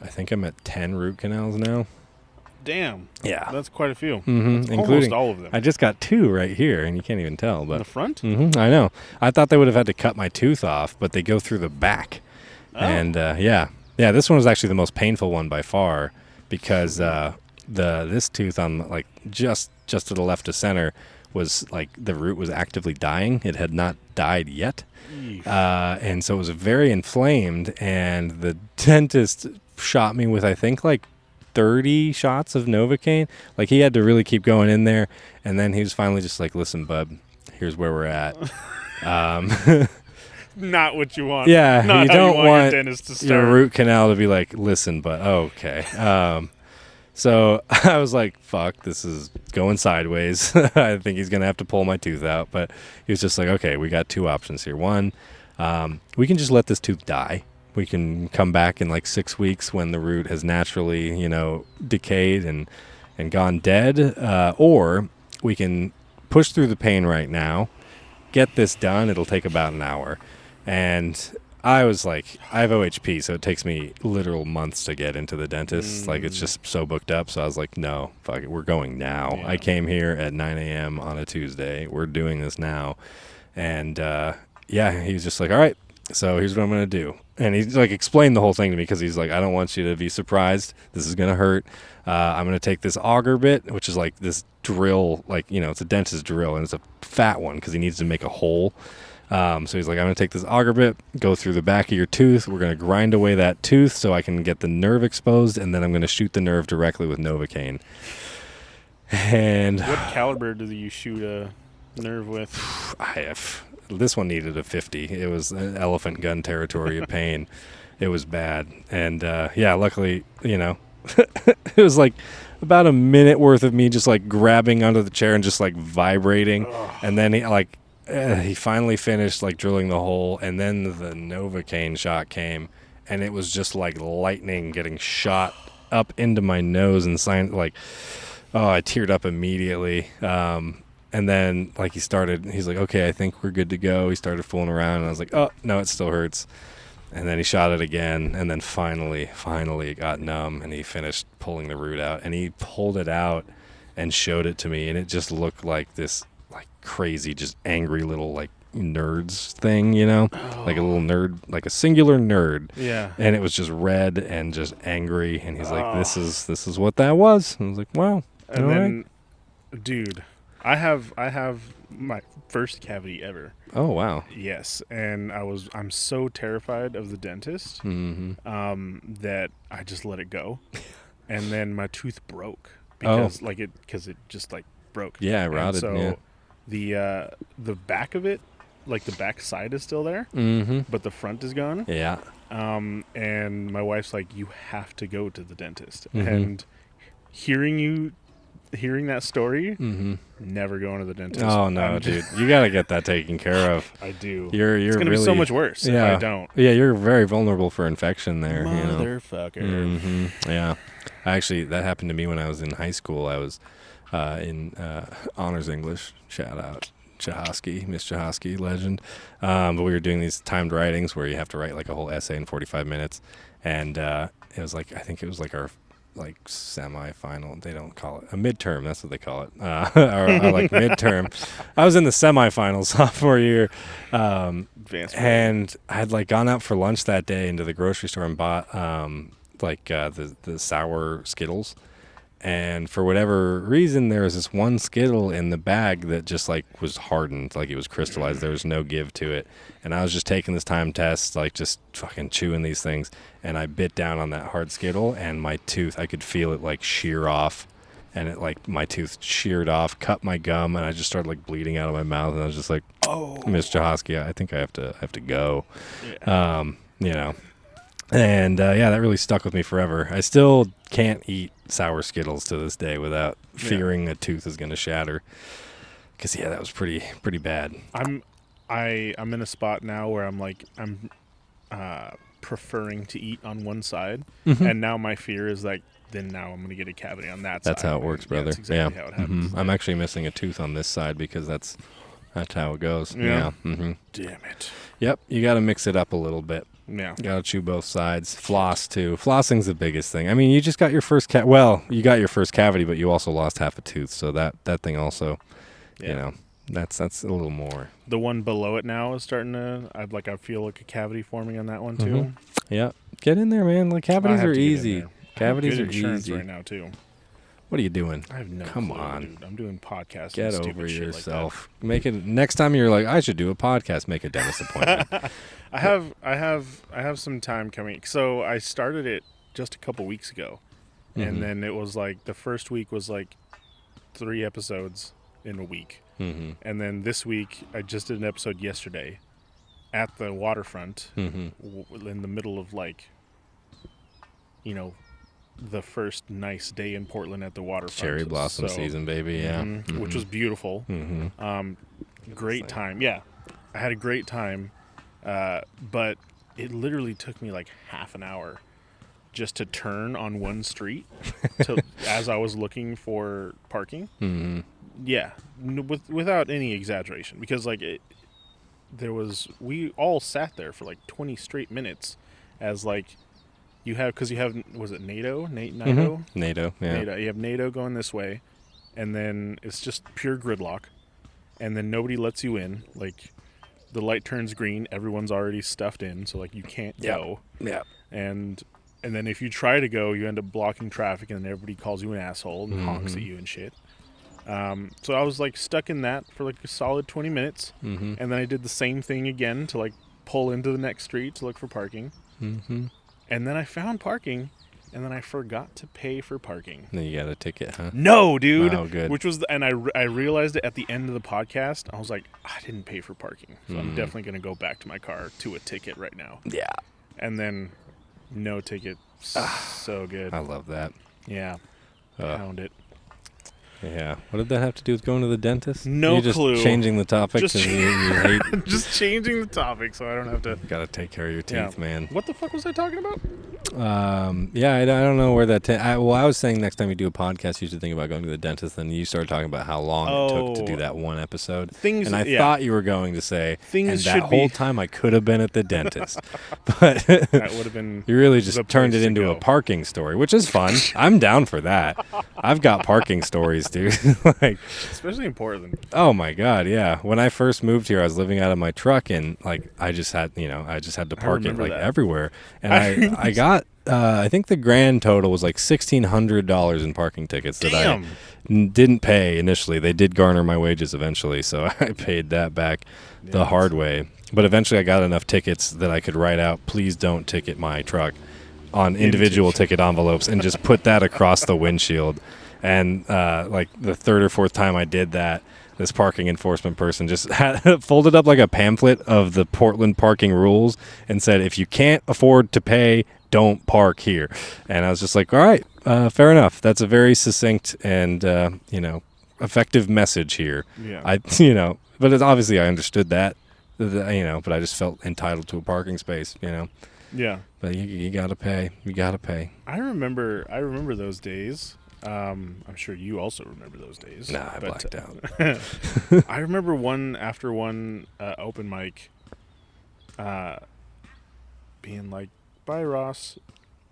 think I'm at 10 root canals now. Damn. Yeah. That's quite a few. Mm-hmm. Almost all of them. I just got 2 right here, and you can't even tell. But in the front? Mm-hmm, I know. I thought they would have had to cut my tooth off, but they go through the back. Oh. And yeah, this one was actually the most painful one by far, because this tooth on like just to the left of center was like the root was actively dying. It had not died yet. And so it was very inflamed, and the dentist shot me with, I think, like 30 shots of Novocaine. Like, he had to really keep going in there, and then he was finally just like, listen, bub, here's where we're at. Not what you want. Yeah, Not you how don't you want want your dentist to start. your root canal to be like, listen, but okay. So I was like, fuck, this is going sideways. I think he's going to have to pull my tooth out. But he was just like, okay, we got 2 options here. One, we can just let this tooth die. We can come back in like 6 weeks when the root has naturally, decayed and gone dead. Or we can push through the pain right now, get this done. It'll take about an hour. And I was like, I have OHP, so it takes me literal months to get into the dentist. Like, it's just so booked up. So I was like, no, fuck it, we're going now. Yeah. I came here at 9 a.m. on a Tuesday. We're doing this now. And he was just like, all right, so here's what I'm going to do. And he's like explained the whole thing to me, because he's like, I don't want you to be surprised. This is going to hurt. I'm going to take this auger bit, which is like this drill, like, it's a dentist drill, and it's a fat one because he needs to make a hole. So he's like, I'm going to take this auger bit, go through the back of your tooth. We're going to grind away that tooth so I can get the nerve exposed, and then I'm going to shoot the nerve directly with Novocaine. And what caliber do you shoot a nerve with? This one needed a 50. It was an elephant gun territory of pain. It was bad. And luckily, it was like about a minute worth of me just like grabbing onto the chair and just like vibrating. Ugh. And then he finally finished like drilling the hole, and then the Novocaine shot came, and it was just like lightning getting shot up into my nose, and I teared up immediately. And then like he's like, okay, I think we're good to go. He started fooling around, and I was like, oh no, it still hurts. And then he shot it again, and then finally it got numb, and he finished pulling the root out, and he pulled it out and showed it to me, and it just looked like this like crazy, just angry little like nerds thing, like a little nerd, like a singular nerd. Yeah. And it was just red and just angry, and he's like, this is what that was. And I was like, wow. And then, dude, I have my first cavity ever. Oh wow. Yes, and I'm so terrified of the dentist that I just let it go, and then my tooth broke because it just like broke. Yeah, rotted. And so the back of it, like the back side is still there, but the front is gone. Yeah. And my wife's like, you have to go to the dentist, and hearing that story, never going to the dentist. Oh no, dude, you gotta get that taken care of. I do. It's gonna really, be so much worse if I don't. Yeah, you're very vulnerable for infection there. Motherfucker. Yeah, actually, that happened to me when I was in high school. I was in honors English. Shout out Chahosky, Miss Chahosky, legend. But we were doing these timed writings where you have to write like a whole essay in 45 minutes, and it was like, I think it was like our like semi-final. They don't call it a midterm. That's what they call it. Or like midterm. I was in the semi-final sophomore year. And I had like gone out for lunch that day into the grocery store and bought the sour Skittles. and for whatever reason, there was this one Skittle in the bag that just like was hardened, like it was crystallized. There was no give to it. And I was just taking this time test, like just fucking chewing these things. And I bit down on that hard Skittle, and my tooth, I could feel it like shear off. And it like my tooth sheared off, cut my gum, and I just started like bleeding out of my mouth. And I was just like, "Oh, Miss Jahosky, I think I have to go." Yeah. You know, and that really stuck with me forever. I still can't eat sour Skittles to this day without fearing a tooth is going to shatter. Because that was pretty bad. I'm in a spot now where I'm preferring to eat on one side, and now my fear is like, then now I'm going to get a cavity on that side. That's how it works, brother. That's exactly how it happens. I'm actually missing a tooth on this side because that's how it goes. Yeah. Damn it. Yep. You got to mix it up a little bit. Yeah. Got to chew both sides. Floss, too. Flossing's the biggest thing. I mean, you just got your first you got your first cavity, but you also lost half a tooth. So that thing also, that's a little more. The one below it now is starting to, I feel like a cavity forming on that one, too. Yeah. Get in there, man. Like, cavities are easy. Cavities are insurance easy right now too. What are you doing? I have no Come clue, on, dude. I'm doing podcasts. Get and over stupid yourself. Shit Make it next time you're like, I should do a podcast. Make a dentist appointment. I have some time coming. So I started it just a couple weeks ago, and then it was like the first week was like 3 episodes in a week, and then this week I just did an episode yesterday at the waterfront in the middle of the first nice day in Portland at the waterfront. Cherry blossom season, baby, yeah. Which was beautiful. Great time. Yeah, I had a great time, but it literally took me like half an hour just to turn on one street as I was looking for parking. Yeah, without any exaggeration, because we all sat there for like 20 straight minutes as you have, was it NATO? NATO? NATO, yeah. NATO. You have NATO going this way, and then it's just pure gridlock, and then nobody lets you in. Like, the light turns green, everyone's already stuffed in, so you can't go. Yeah. And then if you try to go, you end up blocking traffic, and then everybody calls you an asshole and honks at you and shit. So I was stuck in that for a solid 20 minutes, and then I did the same thing again to pull into the next street to look for parking. And then I found parking, and then I forgot to pay for parking. Then you got a ticket, huh? No, dude. Oh, good. Which was, and I realized it at the end of the podcast. I was like, I didn't pay for parking, so I'm definitely going to go back to my car to a ticket right now. Yeah. And then no ticket. So good. I love that. Yeah. Found it. Yeah. What did that have to do with going to the dentist? No You're clue. Just changing the topic because you hate. Just changing the topic so I don't have to. Got to take care of your teeth, man. What the fuck was I talking about? I don't know where that. I was saying next time you do a podcast, you should think about going to the dentist. Then you started talking about how long it took to do that one episode. I thought you were going to say, and that whole time I could have been at the dentist, but that would have been. You really just turned it into a parking story, which is fun. I'm down for that. I've got parking stories, dude. Especially in Portland. Oh my God, yeah. When I first moved here, I was living out of my truck, and I just had to park it everywhere. And I got I think the grand total was $1,600 in parking tickets that I didn't pay initially. They did garner my wages eventually, so I paid that back the hard way. But eventually, I got enough tickets that I could write out, "Please don't ticket my truck," on individual ticket envelopes, and just put that across the windshield. And the third or fourth time I did that, this parking enforcement person just folded up a pamphlet of the Portland parking rules and said, if you can't afford to pay, don't park here. And I was just like, all right, fair enough. That's a very succinct and, effective message here. Yeah. But obviously I understood that, but I just felt entitled to a parking space, Yeah. But you got to pay. You got to pay. I remember those days. I'm sure you also remember those days. Nah, I blacked out. I remember after one open mic being like, bye, Ross.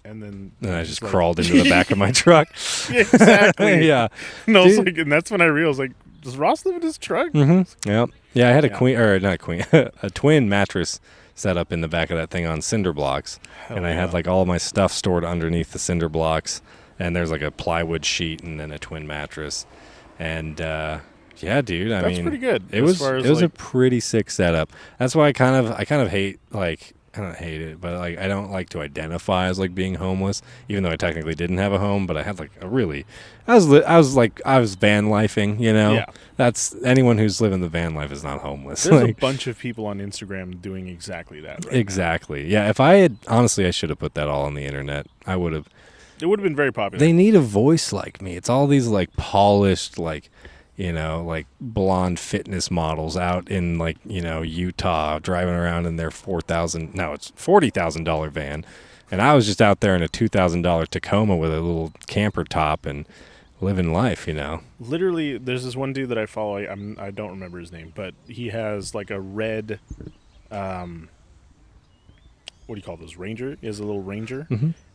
And then I just crawled into the back of my truck. Yeah, exactly. Yeah. And I was and that's when I realized, does Ross live in his truck? Mm-hmm. Yep. Yeah, I had a twin mattress set up in the back of that thing on cinder blocks. And I had all my stuff stored underneath the cinder blocks. and there's like a plywood sheet and then a twin mattress, and yeah, dude. I mean, that's pretty good. It was a pretty sick setup. That's why I kind of hate, like, I don't hate it, but like I don't like to identify as like being homeless, even though I technically didn't have a home. But I had like I was van lifing, you know. Yeah. That's anyone who's living the van life is not homeless. There's like, a bunch of people on Instagram doing exactly that. Right exactly. Now. Yeah. If I had honestly, I should have put that all on the internet. I would have. It would have been very popular. They need a voice like me. It's all these like polished, like, you know, like blonde fitness models out in like, you know, Utah driving around in their it's $40,000 van. And I was just out there in a $2,000 Tacoma with a little camper top and living life, you know. Literally, there's this one dude that I follow. I don't remember his name, but he has like a red, what do you call those? Ranger? He has a little Ranger,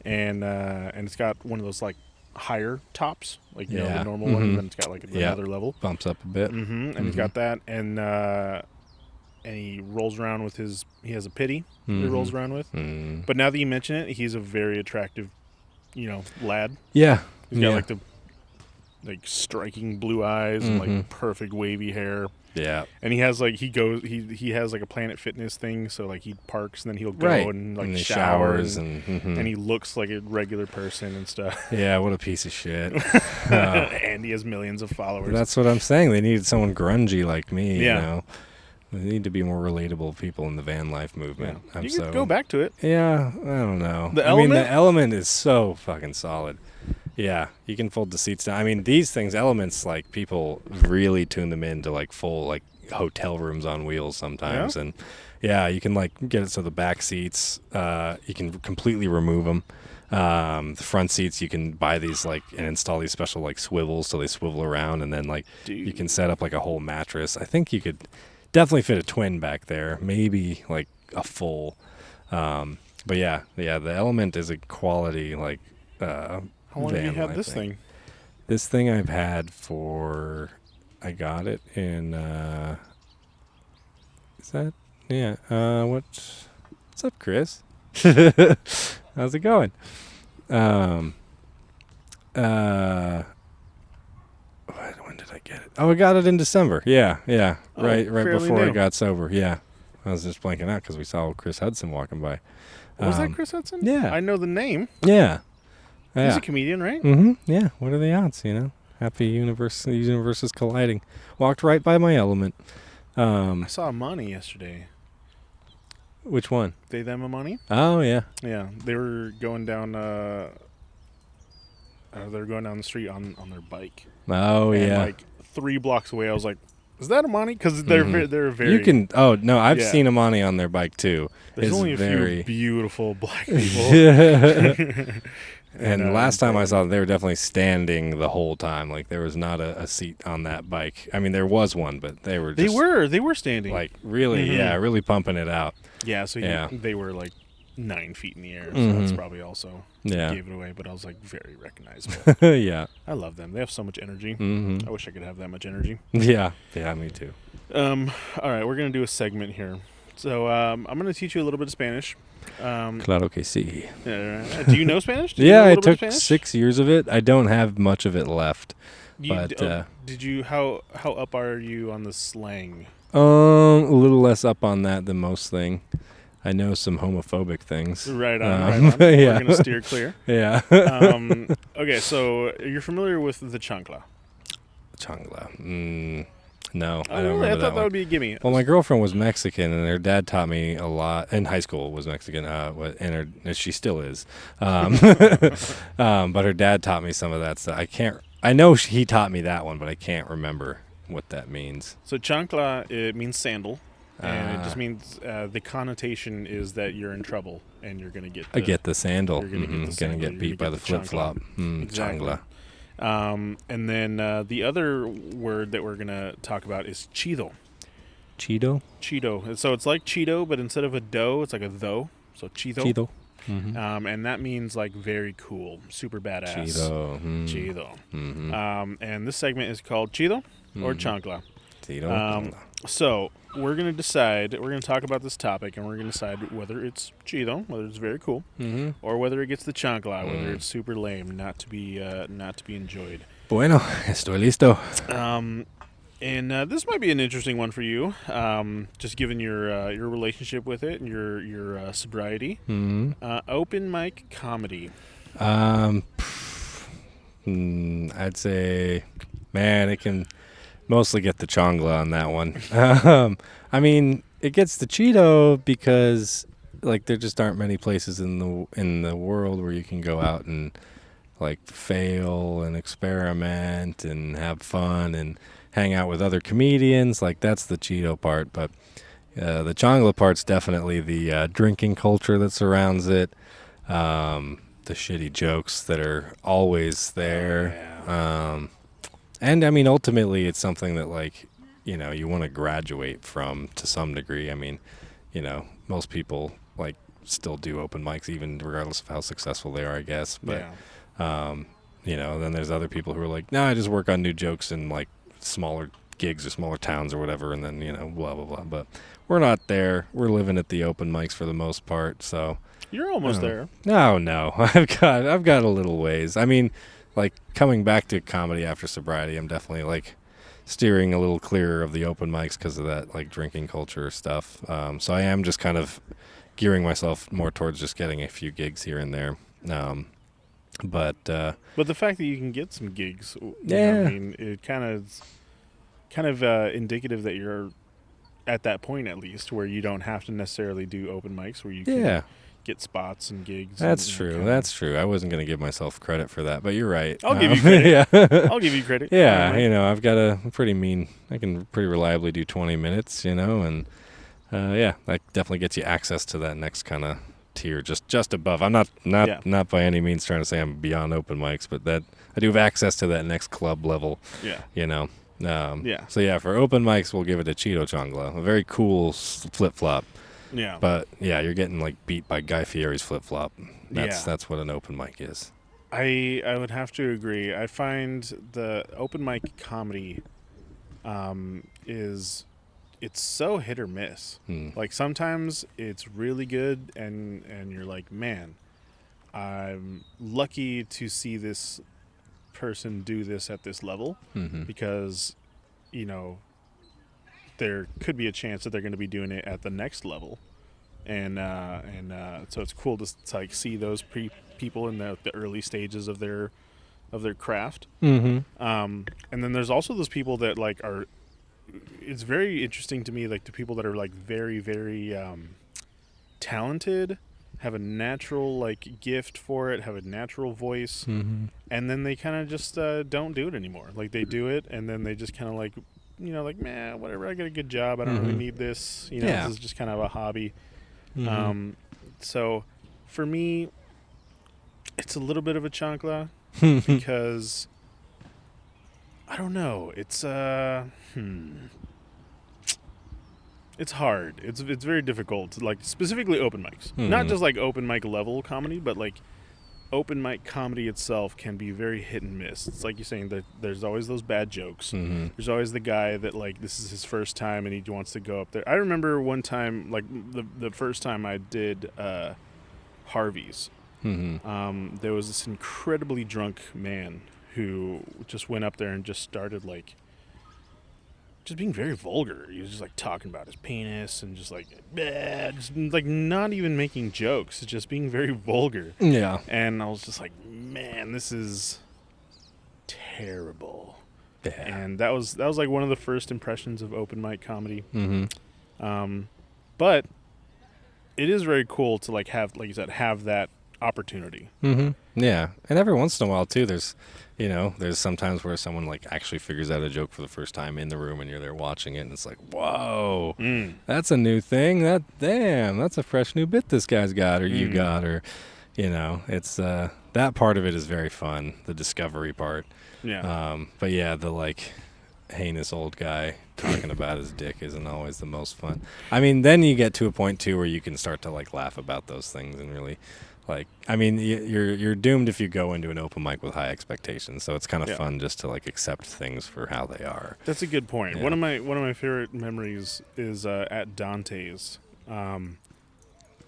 and it's got one of those like higher tops, like you know the normal one, and then it's got like another level, bumps up a bit, and he's got that, and he rolls around with he has a pity that he rolls around with. But now that you mention it, he's a very attractive, you know, lad. Yeah, he's got like the striking blue eyes and like perfect wavy hair. Yeah, and he has like he has like a Planet Fitness thing, so like he parks and then he'll go and like showers and he looks like a regular person and stuff. Yeah, what a piece of shit. And he has millions of followers. That's what I'm saying. They needed someone grungy like me. You know, they need to be more relatable people in the van life movement. Yeah. You could go back to it. Yeah, I don't know. The Element? The Element is so fucking solid. Yeah, you can fold the seats down. I mean, these things, Elements, like people really tune them into like full like hotel rooms on wheels sometimes, and yeah, you can like get it so the back seats, you can completely remove them. The front seats, you can buy these like and install these special like swivels so they swivel around, and then like you can set up like a whole mattress. I think you could definitely fit a twin back there, maybe like a full. But yeah, the Element is a quality like. How long have you had this thing? This thing I've had I got it in, is that, yeah, what's up, Chris? How's it going? When did I get it? Oh, I got it in December. Yeah, right before I got sober, yeah. I was just blanking out because we saw Chris Hudson walking by. Was that Chris Hudson? Yeah. I know the name. Yeah. He's a comedian, right? Yeah. What are the odds, you know? Happy universes colliding. Walked right by my Element. I saw Amani yesterday. Which one? They, them, Amani? Oh, yeah. Yeah. They were going down the street on their bike. Oh, and yeah. like 3 blocks away, I was like, is that Amani? Because they're very... You can... Oh, no, I've seen Amani on their bike, too. There's only a few beautiful black people. And last time I saw them, they were definitely standing the whole time. Like, there was not a seat on that bike. I mean, there was one, but they were just... They were standing. Like, really, really pumping it out. Yeah, so they were, like, 9 feet in the air. So that's probably also gave it away. But I was, like, very recognizable. Yeah. I love them. They have so much energy. I wish I could have that much energy. Yeah. Yeah, me too. All right, we're going to do a segment here. So I'm going to teach you a little bit of Spanish. Claro que sí. Do you know Spanish? I took 6 years of it. I don't have much of it left. Did you? How up are you on the slang? A little less up on that than most thing. I know some homophobic things. Right on. Yeah. We're going to steer clear. Yeah. Okay, so you're familiar with the chancla? Chancla. No, I don't really? remember I thought that would be a gimme. Well, my girlfriend was Mexican, and her dad taught me a lot. In high school, was Mexican, and she still is. But her dad taught me some of that stuff. I know he taught me that one, but I can't remember what that means. So chancla, it means sandal, and it just means the connotation is that you're in trouble and you're going to get. I get the sandal. You're going to get beat by the flip flop. Exactly. Chancla. And then the other word that we're going to talk about is chido. Chido? Chido. So it's like Cheeto, but instead of a dough, it's like a though. So chido. Chido. And that means like very cool, super badass. Chido. And this segment is called Chido or Chancla. Chido. So we're gonna decide. We're gonna talk about this topic, and we're gonna decide whether it's chido, whether it's very cool, or whether it gets the chancla, whether it's super lame, not to be enjoyed. Bueno, estoy listo. And this might be an interesting one for you, just given your relationship with it and your sobriety. Open mic comedy. I'd say, man, it can mostly get the chongla on that one. I mean, it gets the Cheeto because like there just aren't many places in the world where you can go out and like fail and experiment and have fun and hang out with other comedians. Like that's the Cheeto part, but the chongla part's definitely the drinking culture that surrounds it. The shitty jokes that are always there. And I mean, ultimately, it's something that, like, you know, you want to graduate from to some degree. I mean, you know, most people, like, still do open mics, even regardless of how successful they are, I guess. But, you know, then there's other people who are like, no, I just work on new jokes in, like, smaller gigs or smaller towns or whatever, and then, you know, blah, blah, blah. But we're not there. We're living at the open mics for the most part, so... You're almost there. No. I've got a little ways. I mean, like coming back to comedy after sobriety, I'm definitely like steering a little clearer of the open mics because of that like drinking culture stuff. So I am just kind of gearing myself more towards just getting a few gigs here and there. But the fact that you can get some gigs, yeah, I mean, it kind of indicative that you're at that point at least where you don't have to necessarily do open mics where you can get spots and gigs. That's true. That's true. I wasn't going to give myself credit for that, but you're right. I'll give you credit. Yeah. I'll give you credit. Yeah, you know, I've got a pretty mean. I can pretty reliably do 20 minutes, you know, and yeah, that definitely gets you access to that next kind of tier, just above. I'm not by any means trying to say I'm beyond open mics, but that I do have access to that next club level. Yeah. You know. So yeah, for open mics, we'll give it a Cheeto Chongla, a very cool flip flop. Yeah. But yeah, you're getting like beat by Guy Fieri's flip flop. That's what an open mic is. I would have to agree. I find the open mic comedy it's so hit or miss. Like sometimes it's really good and you're like, man, I'm lucky to see this person do this at this level because, you know, there could be a chance that they're going to be doing it at the next level, and so it's cool to like see those people in the early stages of their craft. And then there's also those people that like are. It's very interesting to me, like the people that are like very very talented, have a natural like gift for it, have a natural voice, and then they kind of just don't do it anymore. Like they do it, and then they just kind of like. You know, like, man, whatever, I get a good job. I don't really need this. You know, this is just kind of a hobby. So, for me, it's a little bit of a chancla because, I don't know, it's it's hard. It's very difficult. Like, specifically open mics. Not just, like, open mic level comedy, but, like, open mic comedy itself can be very hit and miss. It's like you're saying that there's always those bad jokes. There's always the guy that like this is his first time and he wants to go up there. I remember one time, like the first time I did Harvey's. There was this incredibly drunk man who just went up there and just started like just being very vulgar. He was just like talking about his penis and just like, just like not even making jokes, just being very vulgar. Yeah. And I was just like, man, this is terrible. Yeah. And that was like one of the first impressions of open mic comedy. But it is very cool to like have, like you said, have that opportunity. Yeah. And every once in a while too, there's sometimes where someone like actually figures out a joke for the first time in the room and you're there watching it and it's like, whoa, that's a new thing. That's a fresh new bit this guy's got or you got, or, you know, it's, that part of it is very fun. The discovery part. Yeah. But yeah, the like heinous old guy talking about his dick isn't always the most fun. I mean, then you get to a point too where you can start to like laugh about those things and really Like, I mean, you're doomed if you go into an open mic with high expectations. So it's kind of fun just to like accept things for how they are. That's a good point. Yeah. One of my favorite memories is at Dante's,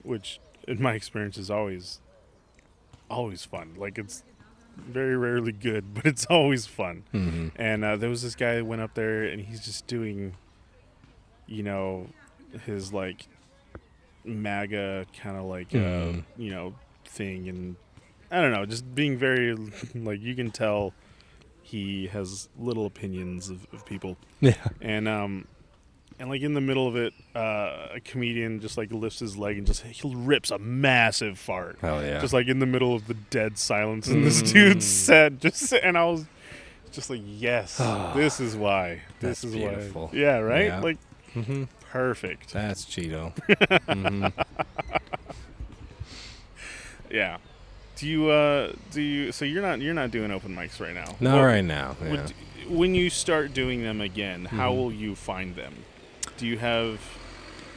which in my experience is always fun. Like, it's very rarely good, but it's always fun. Mm-hmm. And there was this guy who went up there, and he's just doing, his like MAGA kind of like thing, and I don't know, just being very like, you can tell he has little opinions of people. Yeah. And like in the middle of it, a comedian just like lifts his leg and he rips a massive fart. Oh yeah. Just like in the middle of the dead silence in this dude's set. And I was just like, yes, this is why. This is beautiful. Why. Yeah, right? Yeah. Like, perfect. That's Cheeto. Mm-hmm. Yeah. So you're not doing open mics right now? Not right now. Yeah. When you start doing them again, how will you find them? Do you have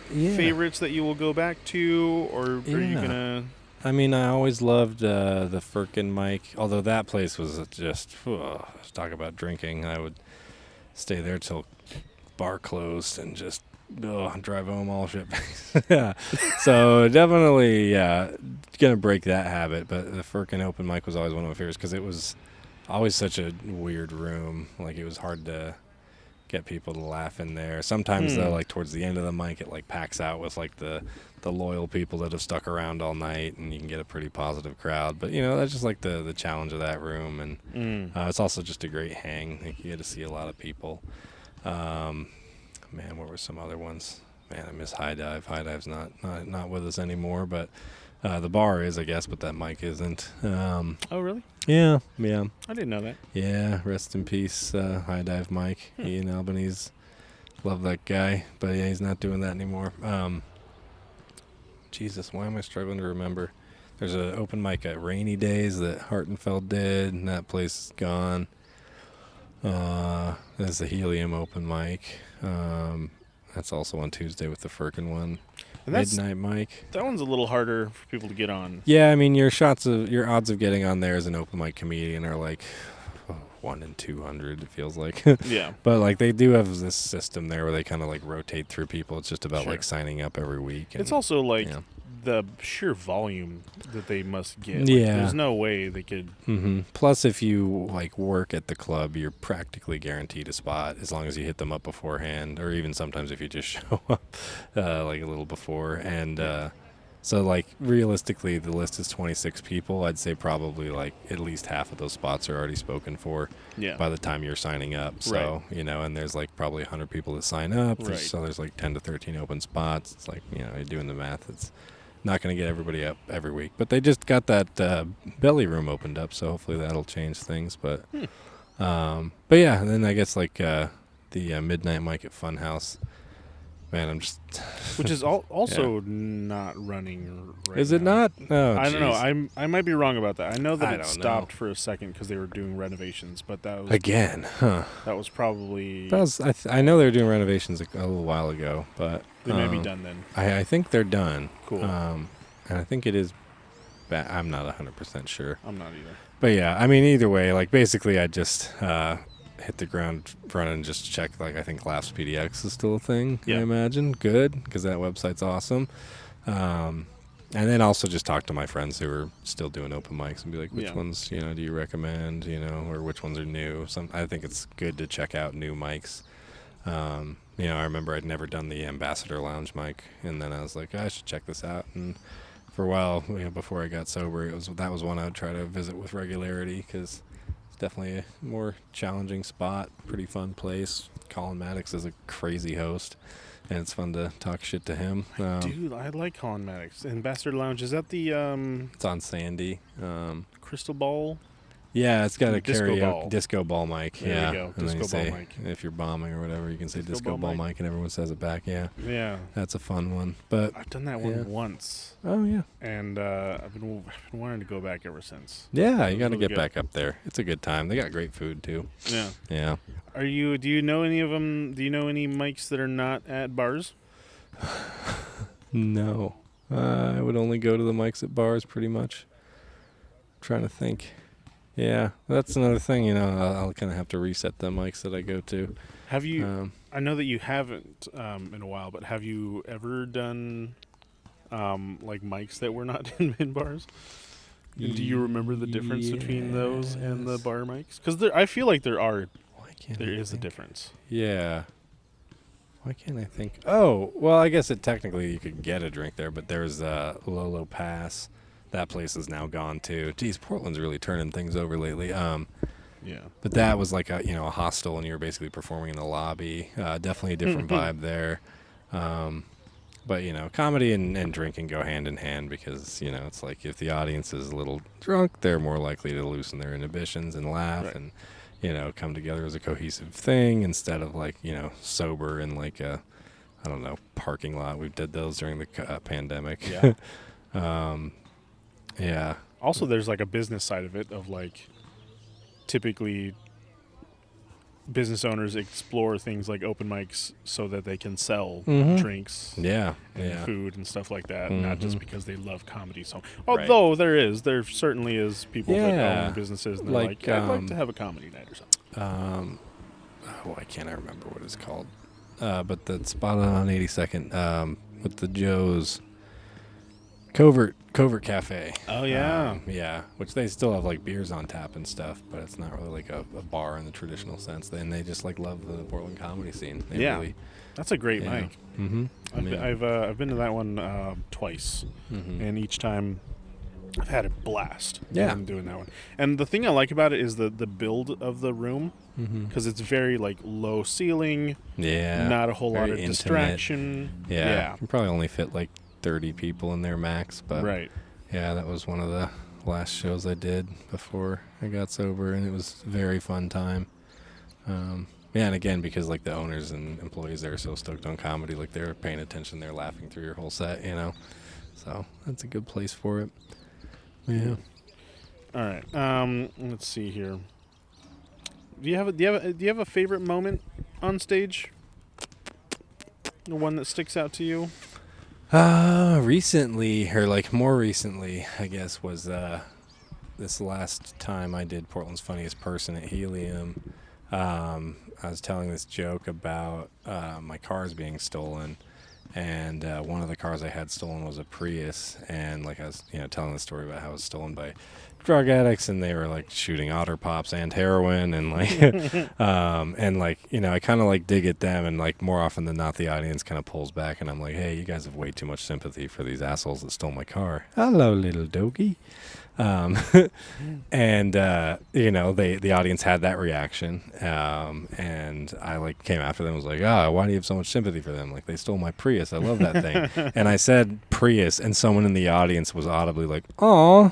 favorites that you will go back to, or are you gonna? I mean, I always loved the Firkin mic, although that place was just talk about drinking. I would stay there till bar closed and just drive home all shit. Yeah. So definitely, gonna break that habit. But the Firkin open mic was always one of my favorites because it was always such a weird room. Like, it was hard to get people to laugh in there. Sometimes though, like towards the end of the mic, it like packs out with like the loyal people that have stuck around all night, and you can get a pretty positive crowd. But that's just like the challenge of that room, and it's also just a great hang. Like, you get to see a lot of people. Man, what were some other ones? Man, I miss High Dive. High Dive's not with us anymore, but the bar is, I guess, but that mic isn't. Oh, really? Yeah. I didn't know that. Yeah, rest in peace, High Dive Mike. He in Albany's. Love that guy, but yeah, he's not doing that anymore. Jesus, why am I struggling to remember? There's an open mic at Rainy Days that Hartenfeld did, and that place is gone. There's the Helium open mic. That's also on Tuesday with the Firkin one. Midnight mic. That one's a little harder for people to get on. Yeah, I mean, your odds of getting on there as an open mic comedian are like 1 in 200. It feels like. Yeah. But like, they do have this system there where they kind of like rotate through people. It's just about like signing up every week. And, it's also like the sheer volume that they must get. Like, there's no way they could. Mm-hmm. Plus, if you like work at the club, you're practically guaranteed a spot as long as you hit them up beforehand, or even sometimes if you just show up like a little before. And so like, realistically, the list is 26 people. I'd say probably like at least half of those spots are already spoken for by the time you're signing up. So, and there's like probably 100 people that sign up. So there's like 10 to 13 open spots. It's like, you're doing the math. It's not going to get everybody up every week, but they just got that belly room opened up, so hopefully that'll change things. But yeah, and then I guess like the midnight mic at Funhouse. Man, I'm just which is also not running right Is it now. not? Oh, I don't know. I might be wrong about that. I know that it stopped for a second because they were doing renovations, but that was again. Huh. That was probably. That was. I know they were doing renovations a little while ago, but they may be done then. I think they're done. Cool. And I think it is. I'm not 100% sure. I'm not either. But yeah, I mean, either way, like basically, I just hit the ground running and just check. Like, I think Laughs PDX is still a thing. I imagine good because that website's awesome. And then also just talk to my friends who are still doing open mics and be like, which ones do you recommend? Or which ones are new. I think it's good to check out new mics. I remember I'd never done the Ambassador Lounge mic, and then I was like, I should check this out. And for a while, before I got sober, that was one I would try to visit with regularity because it's definitely a more challenging spot. Pretty fun place. Colin Maddox is a crazy host, and it's fun to talk shit to him. Dude, I like Colin Maddox. Ambassador Lounge, is that the It's on Sandy. Crystal Ball? Yeah, it's got a disco disco ball mic. There you go. And Disco ball mic. If you're bombing or whatever, you can say disco ball mic, and everyone says it back. Yeah. Yeah. That's a fun one. But I've done that one once. Oh yeah. And I've been wanting to go back ever since. Yeah, you got to get back up there. It's a good time. They got great food too. Yeah. Yeah. Do you know any of them? Do you know any mics that are not at bars? No. I would only go to the mics at bars, pretty much. I'm trying to think. Yeah, that's another thing. I'll kind of have to reset the mics that I go to. Have you? I know that you haven't in a while, but have you ever done like mics that were not in bars? Do you remember the difference between those and the bar mics? Because I feel like there is a difference. Yeah. Why can't I think? Oh, well, I guess technically you could get a drink there, but there's Lolo Pass. That place is now gone too. Geez, Portland's really turning things over lately. Yeah. But that was like a hostel, and you were basically performing in the lobby. Definitely a different vibe there. But comedy and drinking go hand in hand because it's like if the audience is a little drunk, they're more likely to loosen their inhibitions and laugh and come together as a cohesive thing instead of like sober in like a parking lot. We did those during the pandemic. Yeah. Yeah. Also, there's like a business side of it of like typically business owners explore things like open mics so that they can sell drinks and food and stuff like that, not just because they love comedy. So although there certainly is people that own businesses and they're like I'd like to have a comedy night or something. I can't remember what it's called. But the spot on 82nd with the Joe's Covert Cafe. Oh, yeah. Yeah, which they still have, like, beers on tap and stuff, but it's not really, like, a bar in the traditional sense. And they just, like, love the Portland comedy scene. They really, that's a great mic. Mm-hmm. I've been to that one twice, and each time I've had a blast doing that one. And the thing I like about it is the build of the room, because it's very, like, low ceiling. Yeah. Not a whole lot of intimate distraction. Yeah. You can probably only fit, like, 30 people in there max, but yeah, that was one of the last shows I did before I got sober, and it was a very fun time. And again, because like the owners and employees there are so stoked on comedy, like they're paying attention, they're laughing through your whole set, so that's a good place for it. Yeah. All right. Let's see here. Do you have a favorite moment on stage? The one that sticks out to you? Recently, or like more recently, I guess, was this last time I did Portland's Funniest Person at Helium. I was telling this joke about my cars being stolen, and one of the cars I had stolen was a Prius, and like I was, telling the story about how it was stolen by drug addicts, and they were like shooting otter pops and heroin, and like and like I kind of like dig at them, and like more often than not the audience kind of pulls back, and I'm like, hey, you guys have way too much sympathy for these assholes that stole my car. Hello, little doggy. And the audience had that reaction, and I like came after them and was like, why do you have so much sympathy for them? Like, they stole my Prius, I love that thing. And I said Prius, and someone in the audience was audibly like, aw.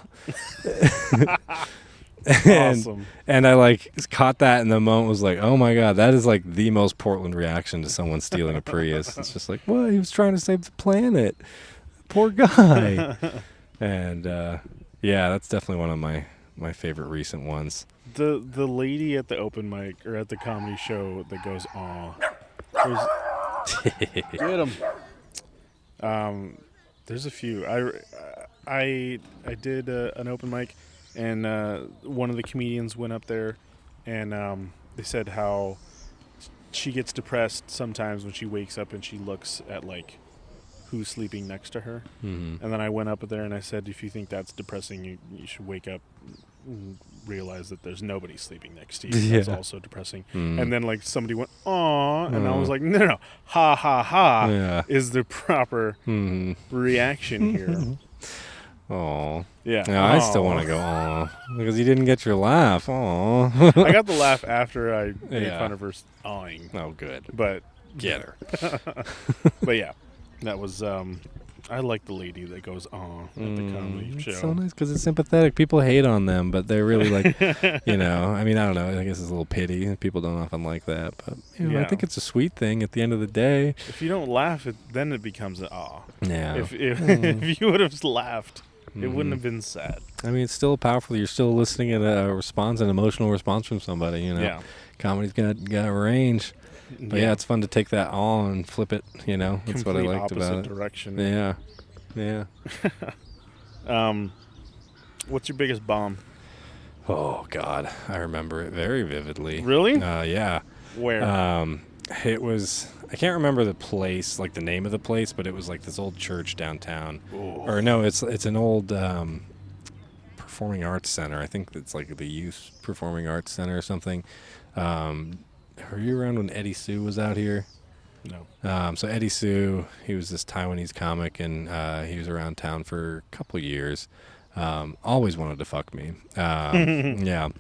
Awesome. And I like caught that in the moment, was like, oh my god, that is like the most Portland reaction to someone stealing a Prius. It's just like, well, he was trying to save the planet, poor guy. And yeah, that's definitely one of my favorite recent ones. The lady at the open mic or at the comedy show that goes, aw. Get him. There's a few. I did an open mic, and one of the comedians went up there, and they said how she gets depressed sometimes when she wakes up and she looks at like who's sleeping next to her. And then I went up there and I said, if you think that's depressing, you should wake up and realize that there's nobody sleeping next to you. That's also depressing. And then like somebody went, aw, and I was like, no, ha ha ha is the proper reaction here. Aw. Yeah. No, I still want to go, aw, because you didn't get your laugh. Aw. I got the laugh after I made fun of her awing. Oh, good. But get her. But yeah, that was I like the lady that goes aw at the comedy show. It's so nice because it's sympathetic. People hate on them, but they're really like, I mean, I don't know. I guess it's a little pity. People don't often like that, but I think it's a sweet thing at the end of the day. If you don't laugh, then it becomes an aw. Yeah. If you would have laughed, it wouldn't have been sad. I mean, it's still powerful. You're still listening at a response, an emotional response from somebody. Yeah. Comedy's got a range. But yeah, it's fun to take that all and flip it. That's what I liked about it. Direction. Yeah. Yeah. What's your biggest bomb? Oh God, I remember it very vividly. Really? Yeah. Where? It was, I can't remember the place, like the name of the place, but it was like this old church downtown. Ooh. Or no, it's an old performing arts center. I think it's like the Youth Performing Arts Center or something. Were you around when Eddie Sue was out here? No. So Eddie Sue, he was this Taiwanese comic, and he was around town for a couple of years. Always wanted to fuck me. Yeah.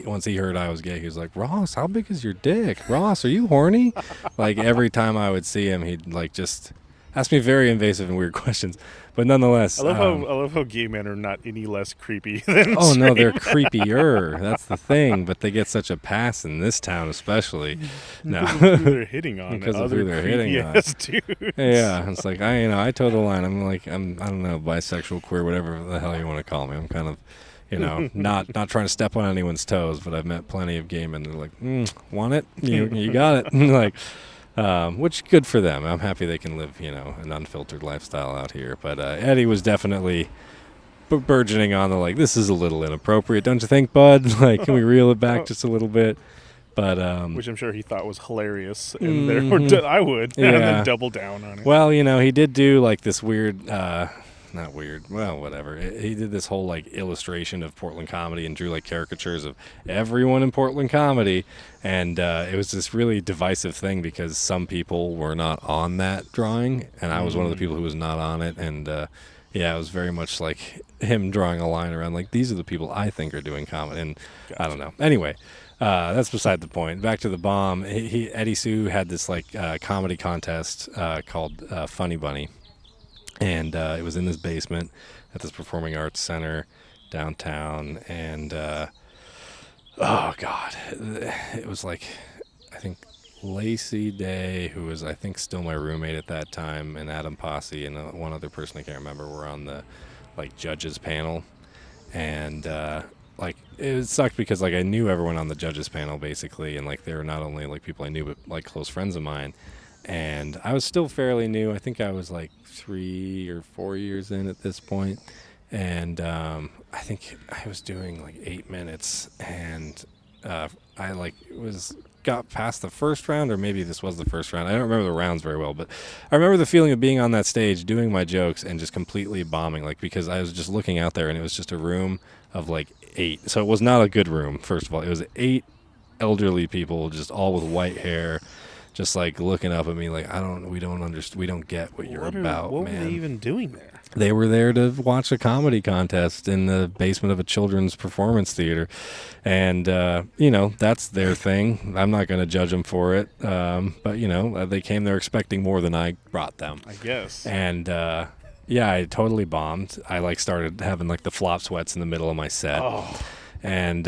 Once he heard I was gay, he was like, "Ross, how big is your dick? Ross, are you horny?" Like every time I would see him, he'd like just ask me very invasive and weird questions. But nonetheless, I love how gay men are not any less creepy than oh no, straight they're men. creepier. That's the thing. But they get such a pass in this town, especially. No, Because of who they're hitting on. Because of other who they're hitting on. creepy-ass dudes. Yeah, it's like I toe the line. I don't know, bisexual, queer, whatever the hell you want to call me. I'm kind of, not trying to step on anyone's toes, but I've met plenty of gay men that are like, want it? You got it. Like, which good for them. I'm happy they can live, an unfiltered lifestyle out here. But Eddie was definitely burgeoning on the like, this is a little inappropriate, don't you think, bud? Like, can we reel it back just a little bit? But which I'm sure he thought was hilarious, and therefore I would, and then double down on it. Well, he did do like this weird, not weird, well, whatever. He did this whole like illustration of Portland comedy and drew like caricatures of everyone in Portland comedy, and it was this really divisive thing because some people were not on that drawing, and I was one of the people who was not on it, and yeah, it was very much like him drawing a line around like, these are the people I think are doing comedy, and Gotcha. I don't know. Anyway. That's beside the point. Back to the bomb. Eddie Sue had this like comedy contest called Funny Bunny, and it was in this basement at this performing arts center downtown. And oh god, it was like, I think Lacey Day, who was I think still my roommate at that time, and Adam Posse and one other person I can't remember were on the like judges panel, and like it sucked because like I knew everyone on the judges panel basically, and like they were not only like people I knew but like close friends of mine, and I was still fairly new. I think I was like 3 or 4 years in at this point, and I think I was doing like 8 minutes, and I like got past the first round, or maybe this was the first round. I don't remember the rounds very well, but I remember the feeling of being on that stage doing my jokes and just completely bombing, like because I was just looking out there and it was just a room of like 8. So it was not a good room, first of all. It was 8 elderly people, just all with white hair, just like looking up at me like, we don't get what you're about, what man. What were they even doing there? They were there to watch a comedy contest in the basement of a children's performance theater. And, that's their thing. I'm not going to judge them for it. But, they came there expecting more than I brought them, I guess. And, yeah, I totally bombed. I like started having like the flop sweats in the middle of my set. Oh. And,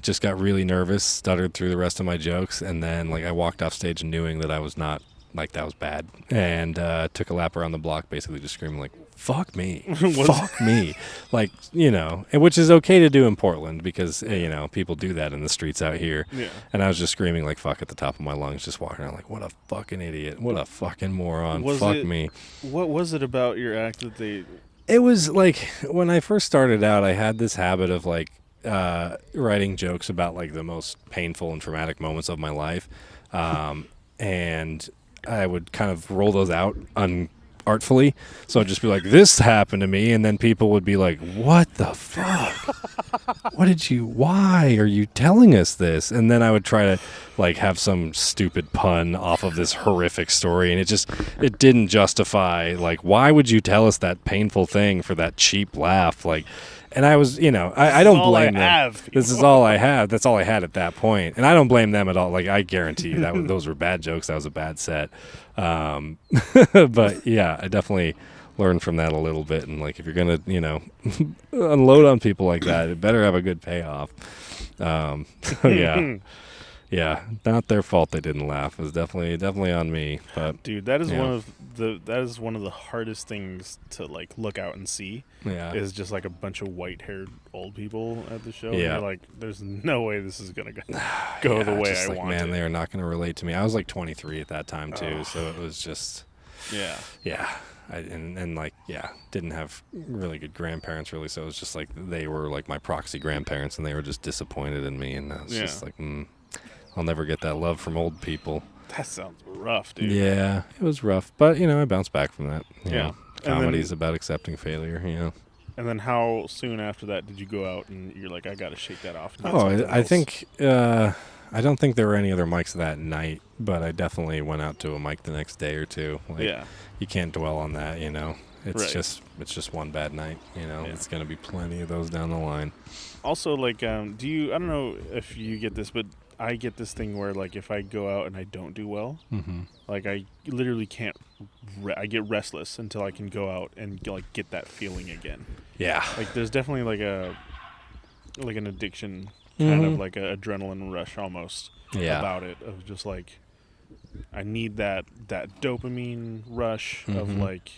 just got really nervous, stuttered through the rest of my jokes. And then like I walked off stage knowing that I was not, like that was bad, and took a lap around the block basically just screaming like, fuck me, fuck me, like, and which is okay to do in Portland because people do that in the streets out here. Yeah. And I was just screaming like fuck at the top of my lungs, just walking around like, what a fucking idiot, what a fucking moron, fuck me. What was it about your act that they... It was like when I first started out, I had this habit of like writing jokes about like the most painful and traumatic moments of my life, and I would kind of roll those out artfully. So I'd just be like, this happened to me. And then people would be like, what the fuck? Why are you telling us this? And then I would try to like have some stupid pun off of this horrific story. And it didn't justify, like, why would you tell us that painful thing for that cheap laugh? Like, and I was, I don't blame them. This is all I have. That's all I had at that point. And I don't blame them at all. Like, I guarantee you that those were bad jokes. That was a bad set. But yeah, I definitely learned from that a little bit. And like, if you're going to, unload on people like that, it better have a good payoff. So yeah. Yeah, not their fault they didn't laugh. It was definitely on me. But dude, that is one of the hardest things to like look out and see. Yeah, is just like a bunch of white-haired old people at the show. Yeah, and you're like, there's no way this is gonna go the way I want. Man, they are not gonna relate to me. I was like 23 at that time too, so it was just yeah. didn't have really good grandparents really, so it was just like they were like my proxy grandparents, and they were just disappointed in me, and I was just like, I'll never get that love from old people. That sounds rough, dude. Yeah, it was rough, but I bounced back from that. Yeah, comedy is about accepting failure. And then how soon after that did you go out and you're like, I got to shake that off? I think I don't think there were any other mics that night, but I definitely went out to a mic the next day or two. You can't dwell on that, It's just one bad night, It's going to be plenty of those down the line. Also, like, I don't know if you get this, but I get this thing where, like, if I go out and I don't do well, like, I literally can't, I get restless until I can go out and, like, get that feeling again. Yeah. Like, there's definitely, like, an addiction, kind of like an adrenaline rush almost about it, of just, like, I need that dopamine rush of, like,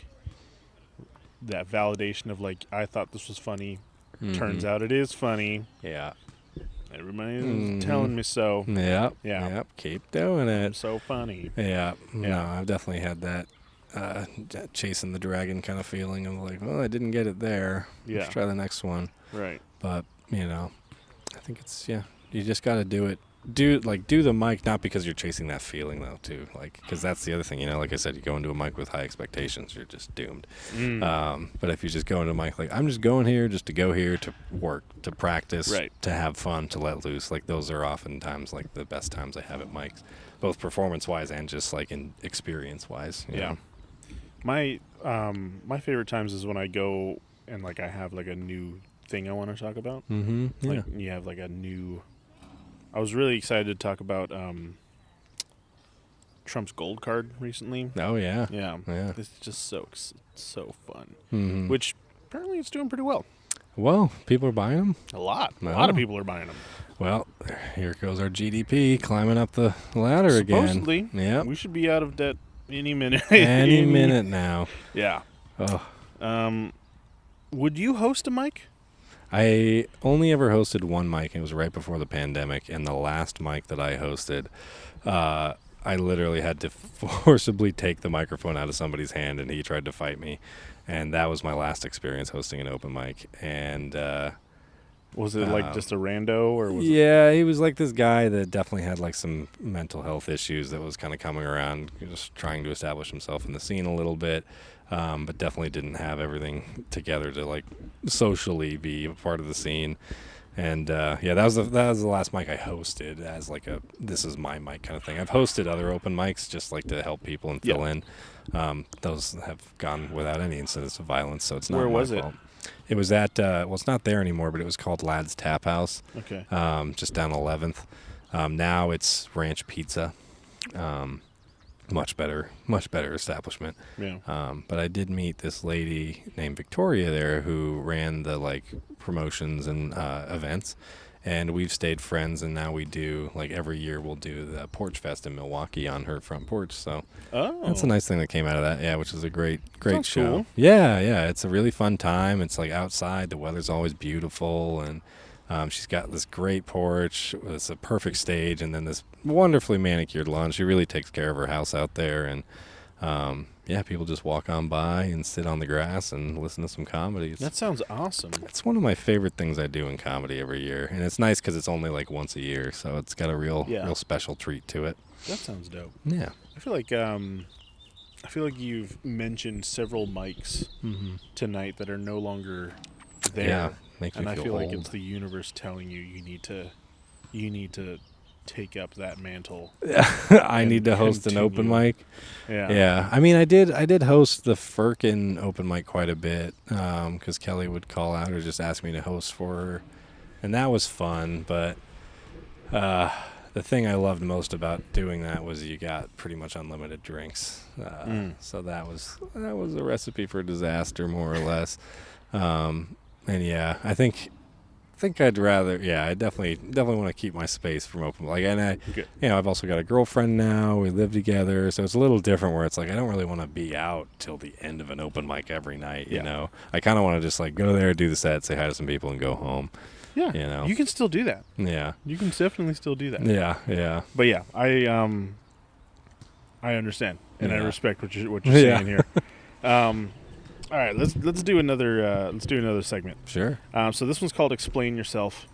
that validation of, like, I thought this was funny. Turns out it is funny. Yeah. Everybody's telling me so. Yep. Keep doing it. I'm so funny. Yeah. No, I've definitely had that chasing the dragon kind of feeling of like, well, I didn't get it there. Yeah. Let's try the next one. Right. But, I think it's, you just got to do it. Do the mic, not because you're chasing that feeling though too, like, because that's the other thing, like I said, you go into a mic with high expectations, you're just doomed. But if you just go into a mic like, I'm just going here just to go here to work, to practice, to have fun, to let loose, like those are oftentimes like the best times I have at mics, both performance wise and just like in experience wise. My favorite times is when I go and like I have like a new thing I want to talk about. Like you have like a new. I was really excited to talk about Trump's gold card recently. Oh, yeah. Yeah. It's just so fun. Which apparently it's doing pretty well. Well, people are buying them? A lot of people are buying them. Well, here goes our GDP climbing up the ladder Supposedly, again. Yeah. We should be out of debt any minute. Any minute now. Yeah. Oh. Would you host a mic? I only ever hosted one mic, and it was right before the pandemic, and the last mic that I hosted, I literally had to forcibly take the microphone out of somebody's hand, and he tried to fight me, and that was my last experience hosting an open mic. And was it like just a rando, or was he was like this guy that definitely had like some mental health issues that was kind of coming around, just trying to establish himself in the scene a little bit. But definitely didn't have everything together to like socially be a part of the scene. And that was the last mic I hosted as like this is my mic kind of thing. I've hosted other open mics just like to help people and fill in. Those have gone without any incidents of violence, so it's not Where my was fault. It was at it's not there anymore, but it was called Lad's Tap House. Okay. Just down 11th. Now it's Ranch Pizza. Much better establishment. Yeah. But I did meet this lady named Victoria there who ran the like promotions and events, and we've stayed friends. And now we do like every year we'll do the Porch Fest in Milwaukee on her front porch. So that's a nice thing that came out of that. Yeah, which is a great show. Cool. Yeah, it's a really fun time. It's like outside, the weather's always beautiful, and she's got this great porch. It's a perfect stage, and then this wonderfully manicured lawn. She really takes care of her house out there, and people just walk on by and sit on the grass and listen to some comedy. That sounds awesome. It's one of my favorite things I do in comedy every year, and it's nice because it's only like once a year, so it's got a real special treat to it. That sounds dope. Yeah, I feel like you've mentioned several mics tonight that are no longer there. Yeah. Makes me and feel I feel old. like it's the universe telling you need to take up that mantle. I need to host an open mic. Yeah. I mean, I did host the Firkin open mic quite a bit because Kelly would call out or just ask me to host for her, and that was fun. But the thing I loved most about doing that was you got pretty much unlimited drinks. So that was a recipe for disaster, more or less. And I think I'd rather. I definitely want to keep my space from open. Like, and I've also got a girlfriend now. We live together, so it's a little different. Where it's like I don't really want to be out till the end of an open mic every night. You know, I kind of want to just like go there, do the set, say hi to some people, and go home. Yeah, you can still do that. Yeah, you can definitely still do that. Yeah. But I understand and I respect what you're saying here. All right, let's do another segment. Sure. So this one's called "Explain Yourself."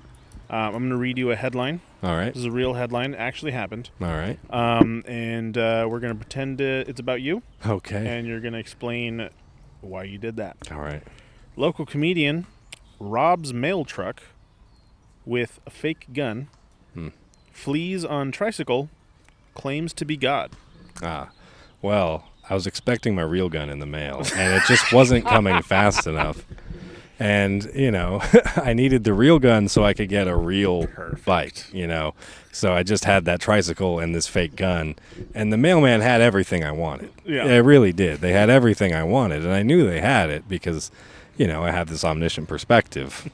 I'm going to read you a headline. All right. This is a real headline. It actually happened. All right. And we're going to pretend it's about you. Okay. And you're going to explain why you did that. All right. Local comedian robs mail truck with a fake gun, flees on tricycle, claims to be God. Well, I was expecting my real gun in the mail, and it just wasn't coming fast enough. And, I needed the real gun so I could get a real bike, So I just had that tricycle and this fake gun. And the mailman had everything I wanted. Yeah. It really did. They had everything I wanted. And I knew they had it because, I have this omniscient perspective.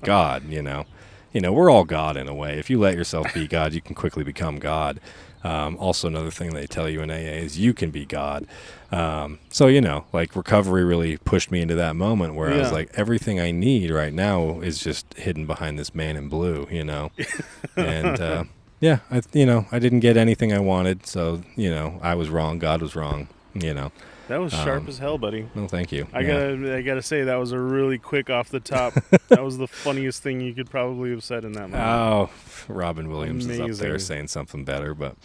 God, we're all God in a way. If you let yourself be God, you can quickly become God. Also, another thing they tell you in AA is you can be God. So, recovery really pushed me into that moment where I was like, everything I need right now is just hidden behind this man in blue, And, I didn't get anything I wanted. So, I was wrong. God was wrong, That was sharp as hell, buddy. No, thank you. I gotta say that was a really quick off the top. That was the funniest thing you could probably have said in that moment. Oh, Robin Williams is up there Amazing. saying something better, but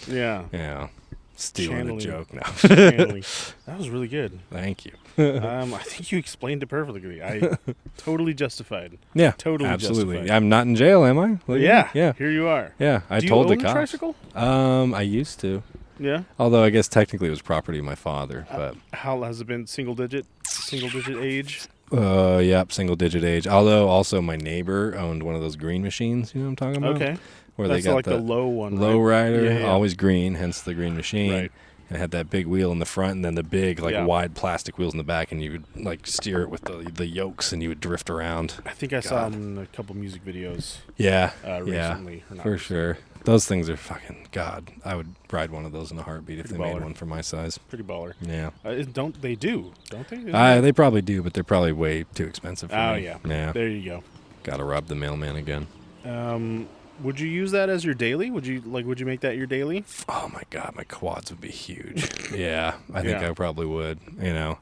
stealing Channeling. a joke now. That was really good. Thank you. I think you explained it perfectly. I totally justified. Yeah, Totally absolutely. justified. I'm not in jail, am I? Look at me. Yeah. Here you are. Yeah, I Do told you the own cops. a tricycle? I used to. Yeah. Although I guess technically it was property of my father, but How has it been? Single digit age. yep, single digit age. Although also my neighbor owned one of those green machines. You know what I'm talking about? Okay. Where That's they got like the low one. low right? rider, Yeah. always green, hence the green machine. Right. And it had that big wheel in the front, and then the big wide plastic wheels in the back, and you would steer it with the yokes, and you would drift around. I think I saw them in a couple music videos. Yeah, recently. Or not for recently. sure. Those things are fucking God. I would ride one of those in a heartbeat if Pretty they baller. made one for my size. Pretty baller. Yeah. Don't they? Isn't They probably do, but they're probably way too expensive for Oh me. yeah. Yeah. There you go. Gotta rob the mailman again. Would you use that as your daily? Would you make that your daily? Oh my God, my quads would be huge. Yeah, I think Yeah. I probably would.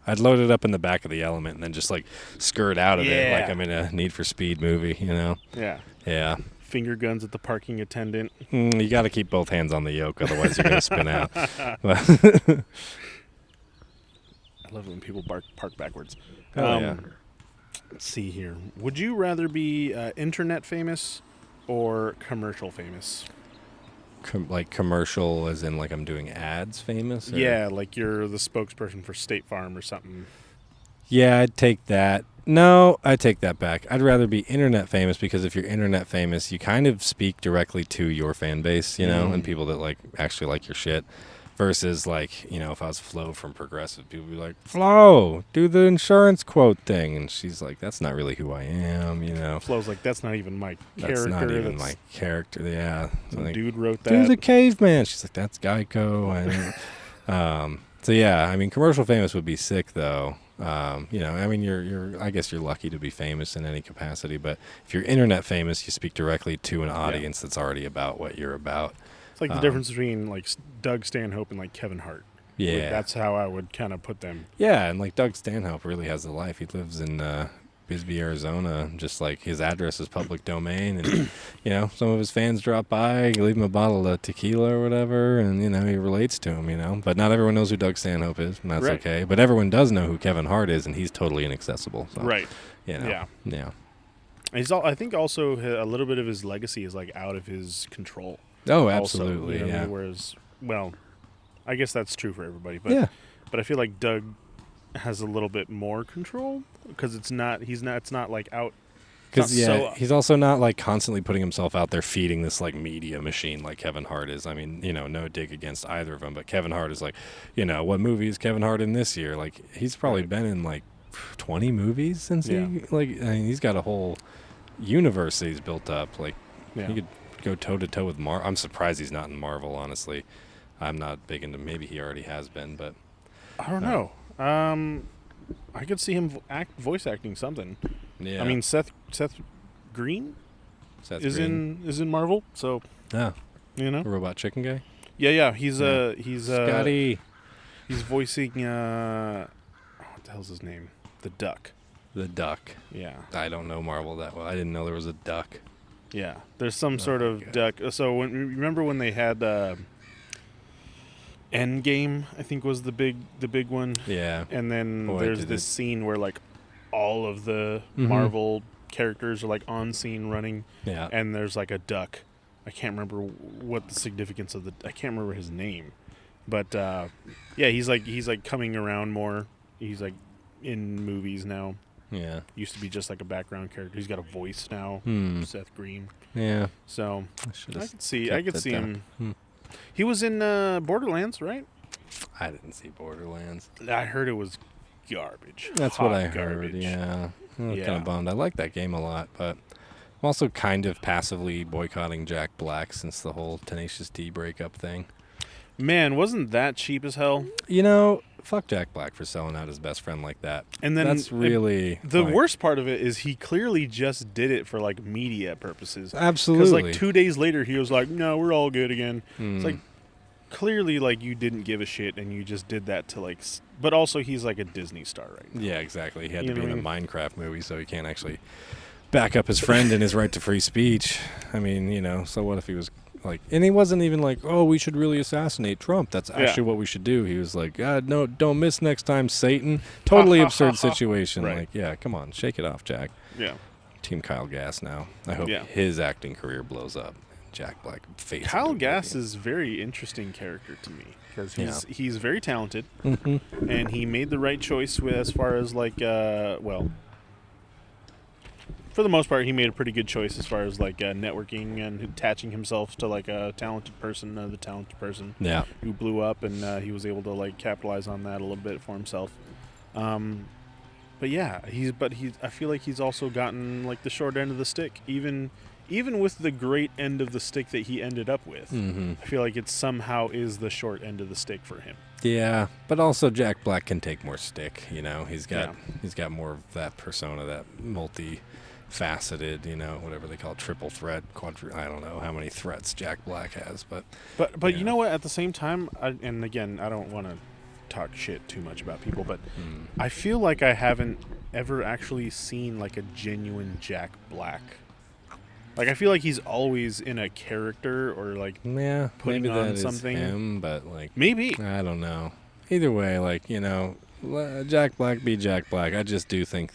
I'd load it up in the back of the Element and then just skirt out of it like I'm in a Need for Speed movie. Yeah. Yeah. Finger guns at the parking attendant. You got to keep both hands on the yoke, otherwise you're gonna spin out. I love it when people park backwards. Yeah. Let's see here. Would you rather be internet famous or commercial famous? Commercial, as in I'm doing ads famous? Or? Yeah, like you're the spokesperson for State Farm or something. Yeah, I'd take that. No, I take that back. I'd rather be internet famous because if you're internet famous, you kind of speak directly to your fan base, and people that actually like your shit. Versus if I was Flo from Progressive, people would be like, Flo, do the insurance quote thing. And she's like, that's not really who I am, Flo's like, that's not even my character. That's not even my character, yeah. Some dude wrote that. Do the caveman. She's like, that's Geico. So yeah, commercial famous would be sick though. You're I guess you're lucky to be famous in any capacity, but if you're internet famous, you speak directly to an audience that's already about what you're about. It's like the difference between Doug Stanhope and Kevin Hart. Yeah. That's how I would kind of put them. Yeah, and Doug Stanhope really has a life. He lives in Bisbee, Arizona. Just his address is public domain, and some of his fans drop by, leave him a bottle of tequila or whatever, and he relates to him. But not everyone knows who Doug Stanhope is, and that's right. okay. But everyone does know who Kevin Hart is, and he's totally inaccessible. So, right. Yeah. I think also a little bit of his legacy is out of his control. Oh, absolutely. Also, yeah. Whereas, I guess that's true for everybody. But But I feel like Doug has a little bit more control because it's not out. Because he's also not constantly putting himself out there feeding this media machine like Kevin Hart is. No dig against either of them, but Kevin Hart is what movie is Kevin Hart in this year? He's probably been in 20 movies since he's got a whole universe that he's built up. He could go toe to toe with Marvel. I'm surprised he's not in Marvel, honestly. I'm not big into. Maybe he already has been, but I don't know. I could see him voice acting something. Yeah. Seth Green is in Marvel, so Robot Chicken Guy. Yeah. He's Scotty. He's voicing the hell's his name? The Duck. The Duck. Yeah. I don't know Marvel that well. I didn't know there was a duck. Yeah. There's some sort of duck. So remember when they had Endgame, I think was the big one. Yeah. And then there's this scene where like all of the Marvel characters are like on scene running. Yeah. And there's like a duck. I can't remember what the significance of I can't remember his name. But yeah, he's like coming around more. He's like in movies now. Yeah. Used to be just like a background character. He's got a voice now. Seth Green. Yeah. So I could see him. Hmm. He was in Borderlands, right? I didn't see Borderlands. I heard it was garbage. That's what I heard. Yeah. I was kind of bummed. I like that game a lot, but I'm also kind of passively boycotting Jack Black since the whole Tenacious D breakup thing. Man, wasn't that cheap as hell? You know, fuck Jack Black for selling out his best friend like that. And then that's really the worst part of it is he clearly just did it for like media purposes. Absolutely. Because like 2 days later he was like, "No, we're all good again." It's like clearly like you didn't give a shit and you just did that to like. But also he's like a Disney star right now. Yeah, exactly. He had to be in a Minecraft movie, so he can't actually back up his friend in his right to free speech. I mean, you know, so what if he was like, and he wasn't even like, oh, we should really assassinate Trump. That's actually what we should do. He was like, God, no, don't miss next time, Satan. Totally absurd situation. Right. Like, yeah, come on, shake it off, Jack. Yeah. Team Kyle Gass now. I hope his acting career blows up. Jack Black face. Kyle Gass is a very interesting character to me because he's very talented and he made the right choice with as far as like for the most part, he made a pretty good choice as far as like networking and attaching himself to like a talented person, another talented person who blew up, and he was able to like capitalize on that a little bit for himself. But yeah, I feel like he's also gotten like the short end of the stick, even with the great end of the stick that he ended up with. I feel like it somehow is the short end of the stick for him. Yeah, but also Jack Black can take more stick. You know, he's got more of that persona, that multi-faceted, you know, whatever they call it, triple threat, I don't know how many threats Jack Black has, but you know what? At the same time, and again, I don't want to talk shit too much about people, but I feel like I haven't ever actually seen like a genuine Jack Black. Like I feel like he's always in a character or like putting maybe on that something. Is him, but like maybe I don't know. Either way, like, you know, Jack Black be Jack Black. I just do think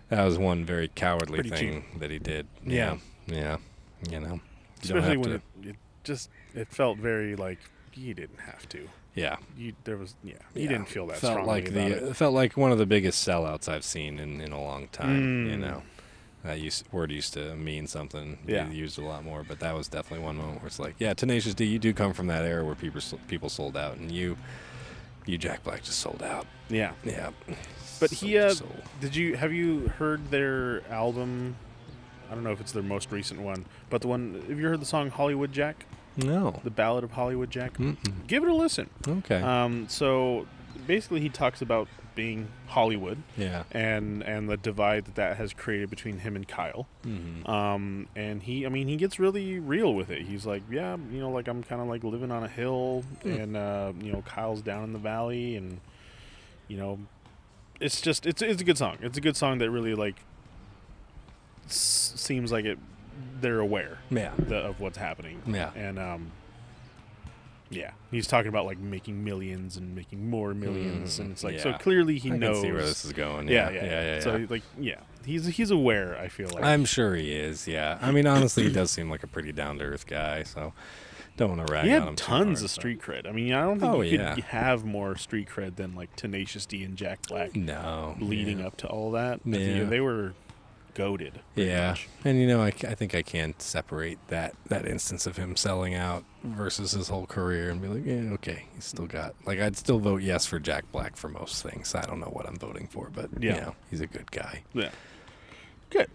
that was one very cowardly thing that he did. Yeah. You know, especially when it felt very like you didn't have to. Yeah, you didn't feel that felt strongly like about it. It felt like one of the biggest sellouts I've seen in a long time. You know, that word used to mean something. Yeah, you used it a lot more, but that was definitely one moment where it's like, yeah, Tenacious D, you do come from that era where people sold out, and you Jack Black just sold out. Yeah. But have you heard their album? I don't know if it's their most recent one, but the one. Have you heard the song Hollywood Jack? No. The Ballad of Hollywood Jack? Mm-mm. Give it a listen. Okay. So basically he talks about being Hollywood. Yeah. And the divide that has created between him and Kyle. Mm-hmm. And he gets really real with it. He's like, yeah, you know, like I'm kind of like living on a hill and, you know, Kyle's down in the valley and, you know, it's a good song. It's a good song that really like seems like they're aware of what's happening. Yeah. And he's talking about like making millions and making more millions, and it's like so clearly he knows. I can see where this is going. Yeah. So like he's aware. I feel like I'm sure he is. Yeah. I mean, honestly, he does seem like a pretty down to earth guy. So don't want to rag on him. He had tons of street cred. I mean, I don't think you could have more street cred than like Tenacious D and Jack Black. No. Leading up to all that, they were goated. Much. And you know, I think I can separate that instance of him selling out versus his whole career and be like, yeah, okay, he's still got, like, I'd still vote yes for Jack Black for most things. I don't know what I'm voting for, but you know, he's a good guy. Yeah. Good.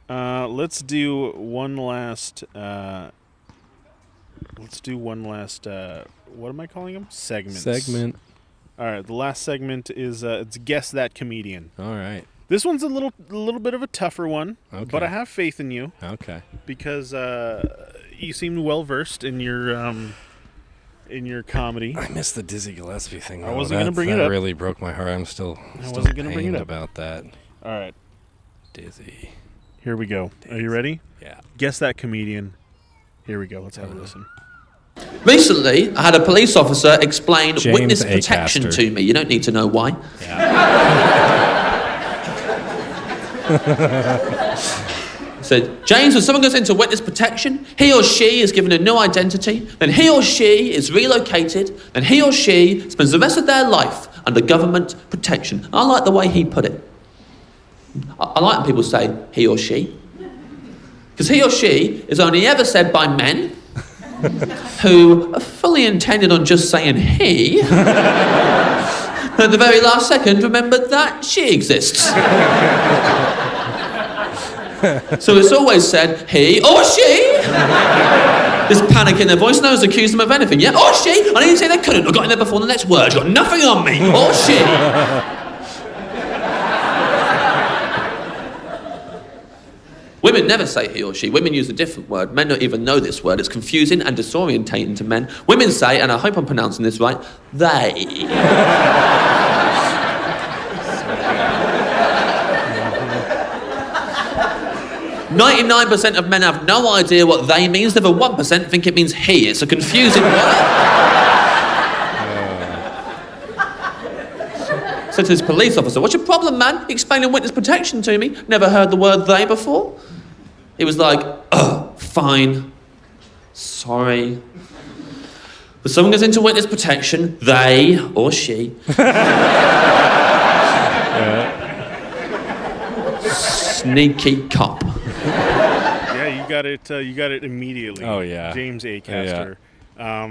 Let's do one last what am I calling them? Segment. All right, the last segment is it's Guess That Comedian. All right. This one's a little bit of a tougher one, but I have faith in you. Okay. Because you seem well versed in your in your comedy. I missed the Dizzy Gillespie thing. I wasn't going to bring it up. That really broke my heart. I'm still wasn't going to bring it up about that. All right. Dizzy. Here we go. Are you ready? Yeah. Guess that comedian. Here we go. Let's have a listen. Recently, I had a police officer explain James witness A. protection Castor. to me. You don't need to know why. He said, James, when someone goes into witness protection, he or she is given a new identity, then he or she is relocated, and he or she spends the rest of their life under government protection. I like the way he put it. I like when people say he or she, because he or she is only ever said by men who are fully intended on just saying he, at the very last second remembered that she exists. So it's always said he or she. This panic in their voice, no one's accused them of anything. Yeah, or she. I didn't say they couldn't. I got in there before the next word. Got nothing on me. Or she. Women never say he or she. Women use a different word. Men don't even know this word. It's confusing and disorientating to men. Women say, and I hope I'm pronouncing this right, they. 99% of men have no idea what they means. The other 1% think it means he. It's a confusing word. Said to this police officer, what's your problem, man? Explaining witness protection to me. Never heard the word they before. He was like, oh, fine. Sorry. But someone goes into witness protection, they or she. Sneaky cop. Yeah, you got it. You got it immediately. Oh yeah, James A. Castor. Yeah.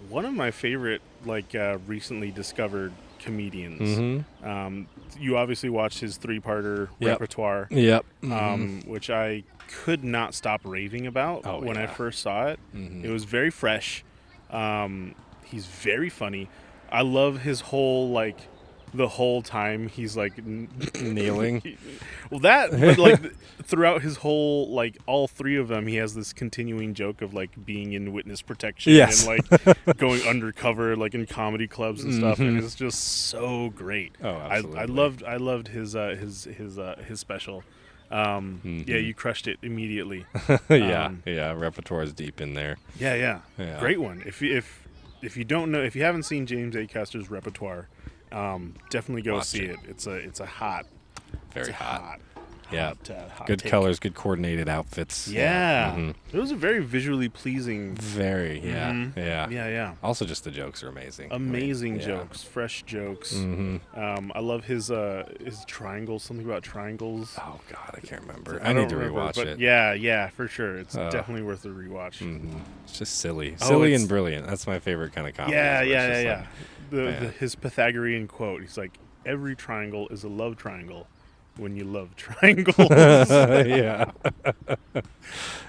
One of my favorite, recently discovered comedians. Mm-hmm. You obviously watched his 3-parter repertoire. Yep. Which I could not stop raving about when I first saw it. Mm-hmm. It was very fresh. He's very funny. I love his whole the whole time he's kneeling. But throughout his whole all 3 of them, he has this continuing joke of being in witness protection and going undercover in comedy clubs and stuff, and it's just so great. Oh, absolutely. I loved his special. Yeah, you crushed it immediately. Yeah, repertoire is deep in there. Yeah. Great one. If you don't know, if you haven't seen James A. Castor's repertoire, definitely go see it. It's a hot, very hot. Hot good take. Colors, good coordinated outfits. Yeah. Mm-hmm. It was a very visually pleasing. Very, yeah. Mm-hmm. Yeah. Also, just the jokes are amazing. Amazing jokes, fresh jokes. Mm-hmm. I love his triangles. Something about triangles. Oh God, I can't remember. I need to rewatch it. Yeah, for sure. It's definitely worth a rewatch. Mm-hmm. It's just silly and brilliant. That's my favorite kind of comedy. Yeah. His Pythagorean quote. He's like, every triangle is a love triangle when you love triangles. Yeah.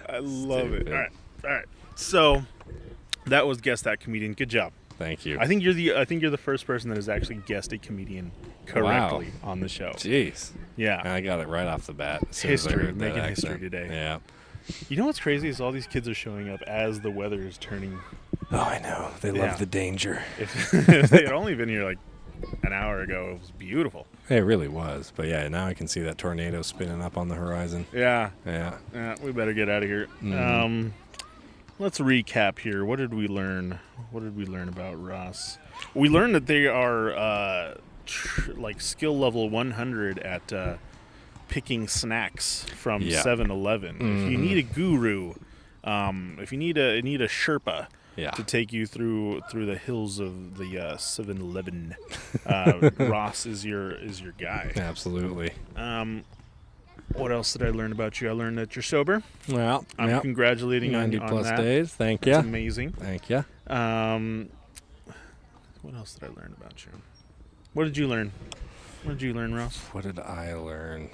I love it. All right. So that was Guess That Comedian. Good job. Thank you. I think you're the first person that has actually guessed a comedian correctly on the show. Jeez. Yeah. I got it right off the bat. History. Making history today. Yeah. You know what's crazy is all these kids are showing up as the weather is turning. Oh, I know. They love the danger. If they had only been here an hour ago, it was beautiful. It really was. But yeah, now I can see that tornado spinning up on the horizon. Yeah. We better get out of here. Mm-hmm. Let's recap here. What did we learn? What did we learn about Ross? We learned that they are skill level 100 at picking snacks from 7-Eleven. Mm-hmm. If you need a guru, if you need a Sherpa to take you through the hills of the 7-Eleven, Ross is your guy. Absolutely. What else did I learn about you? I learned that you're sober. Well, I'm congratulating 90 on plus that. days. Thank you. That's amazing. Thank you. What else did I learn about you? What did you learn? What did you learn, Ross? What did I learn?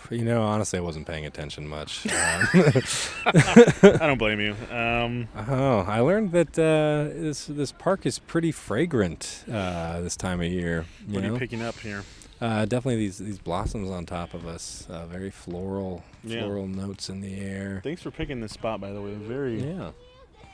Honestly, I wasn't paying attention much. I don't blame you. I learned that this park is pretty fragrant this time of year. What are you picking up here? Definitely these blossoms on top of us. Very floral notes in the air. Thanks for picking this spot, by the way.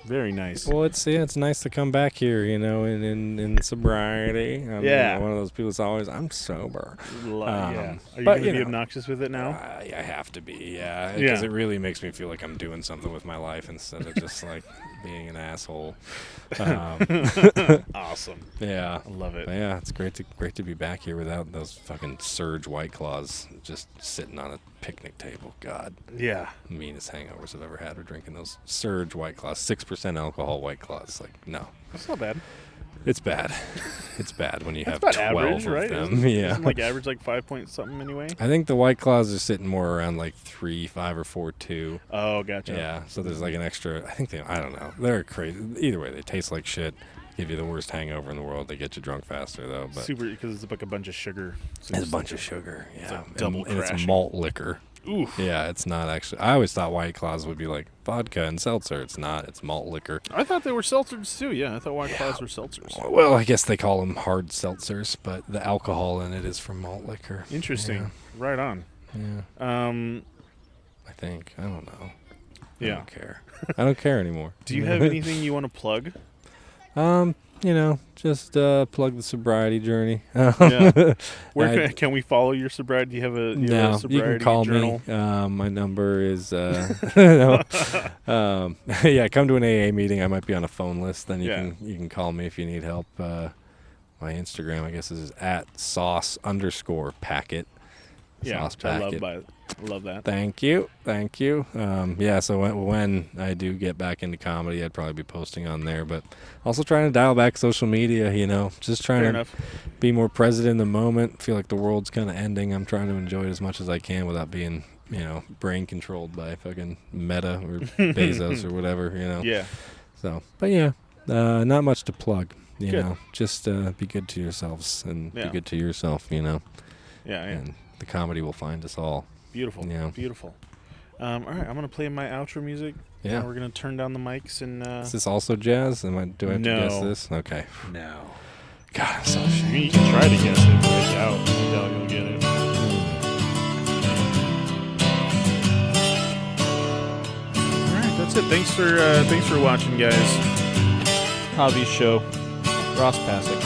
Very nice. Well, it's nice to come back here, in sobriety. I'm one of those people that's always, I'm sober. Yeah. Are you going to be obnoxious with it now? I have to be, yeah. Because it really makes me feel like I'm doing something with my life instead of just like being an asshole. Awesome. Yeah. I love it. But yeah, it's great to be back here without those fucking Surge White Claws just sitting on a picnic table. God. Yeah. Meanest hangovers I've ever had are drinking those Surge White Claws, 6% alcohol White Claws. Like, no. That's not bad. It's bad. It's bad when you have about 12 average, of right? them. Isn't like average like 5 point something anyway? I think the White Claws are sitting more around like 3.5 or 4.2. Oh, gotcha. Yeah, so there's like an extra, I don't know. They're crazy. Either way, they taste like shit. Give you the worst hangover in the world. They get you drunk faster, though. But super, because it's like a bunch of sugar. So it's a bunch of sugar, yeah. It's like double and it's crashing. malt liquor. Oof. Yeah, it's not actually. I always thought White Claws would be like vodka and seltzer. It's not. It's malt liquor. I thought they were seltzers too. Yeah, I thought White Claws were seltzers. Well, I guess they call them hard seltzers, but the alcohol in it is from malt liquor. Interesting. Yeah. Right on. Yeah. I think. I don't know. Yeah. I don't care. I don't care anymore. Do you have anything you want to plug? Just plug the sobriety journey. Yeah. Where can we follow your sobriety? Do you have a sobriety you can call journal? me. My number is come to an AA meeting. I might be on a phone list. Then you can call me if you need help. My Instagram, I guess, is @sauce_packet. Yeah, Sauce I packet. love that. Thank you. So when I do get back into comedy, I'd probably be posting on there, but also trying to dial back social media, just trying to be more present in the moment. Feel like the world's kind of ending. I'm trying to enjoy it as much as I can without being, brain controlled by fucking Meta or Bezos or whatever, Yeah. So, but not much to plug, Good. Just be good to yourselves and be good to yourself, Yeah. And the comedy will find us all. Beautiful. Yeah. Beautiful. All right, I'm gonna play my outro music. Yeah. We're gonna turn down the mics and. Is this also jazz? Do I have to guess this? Okay. No. God, I'm so ashamed. You can try to guess it, but I doubt you'll get it. All right, that's it. Thanks for watching, guys. Hobby show. Ross Passeck.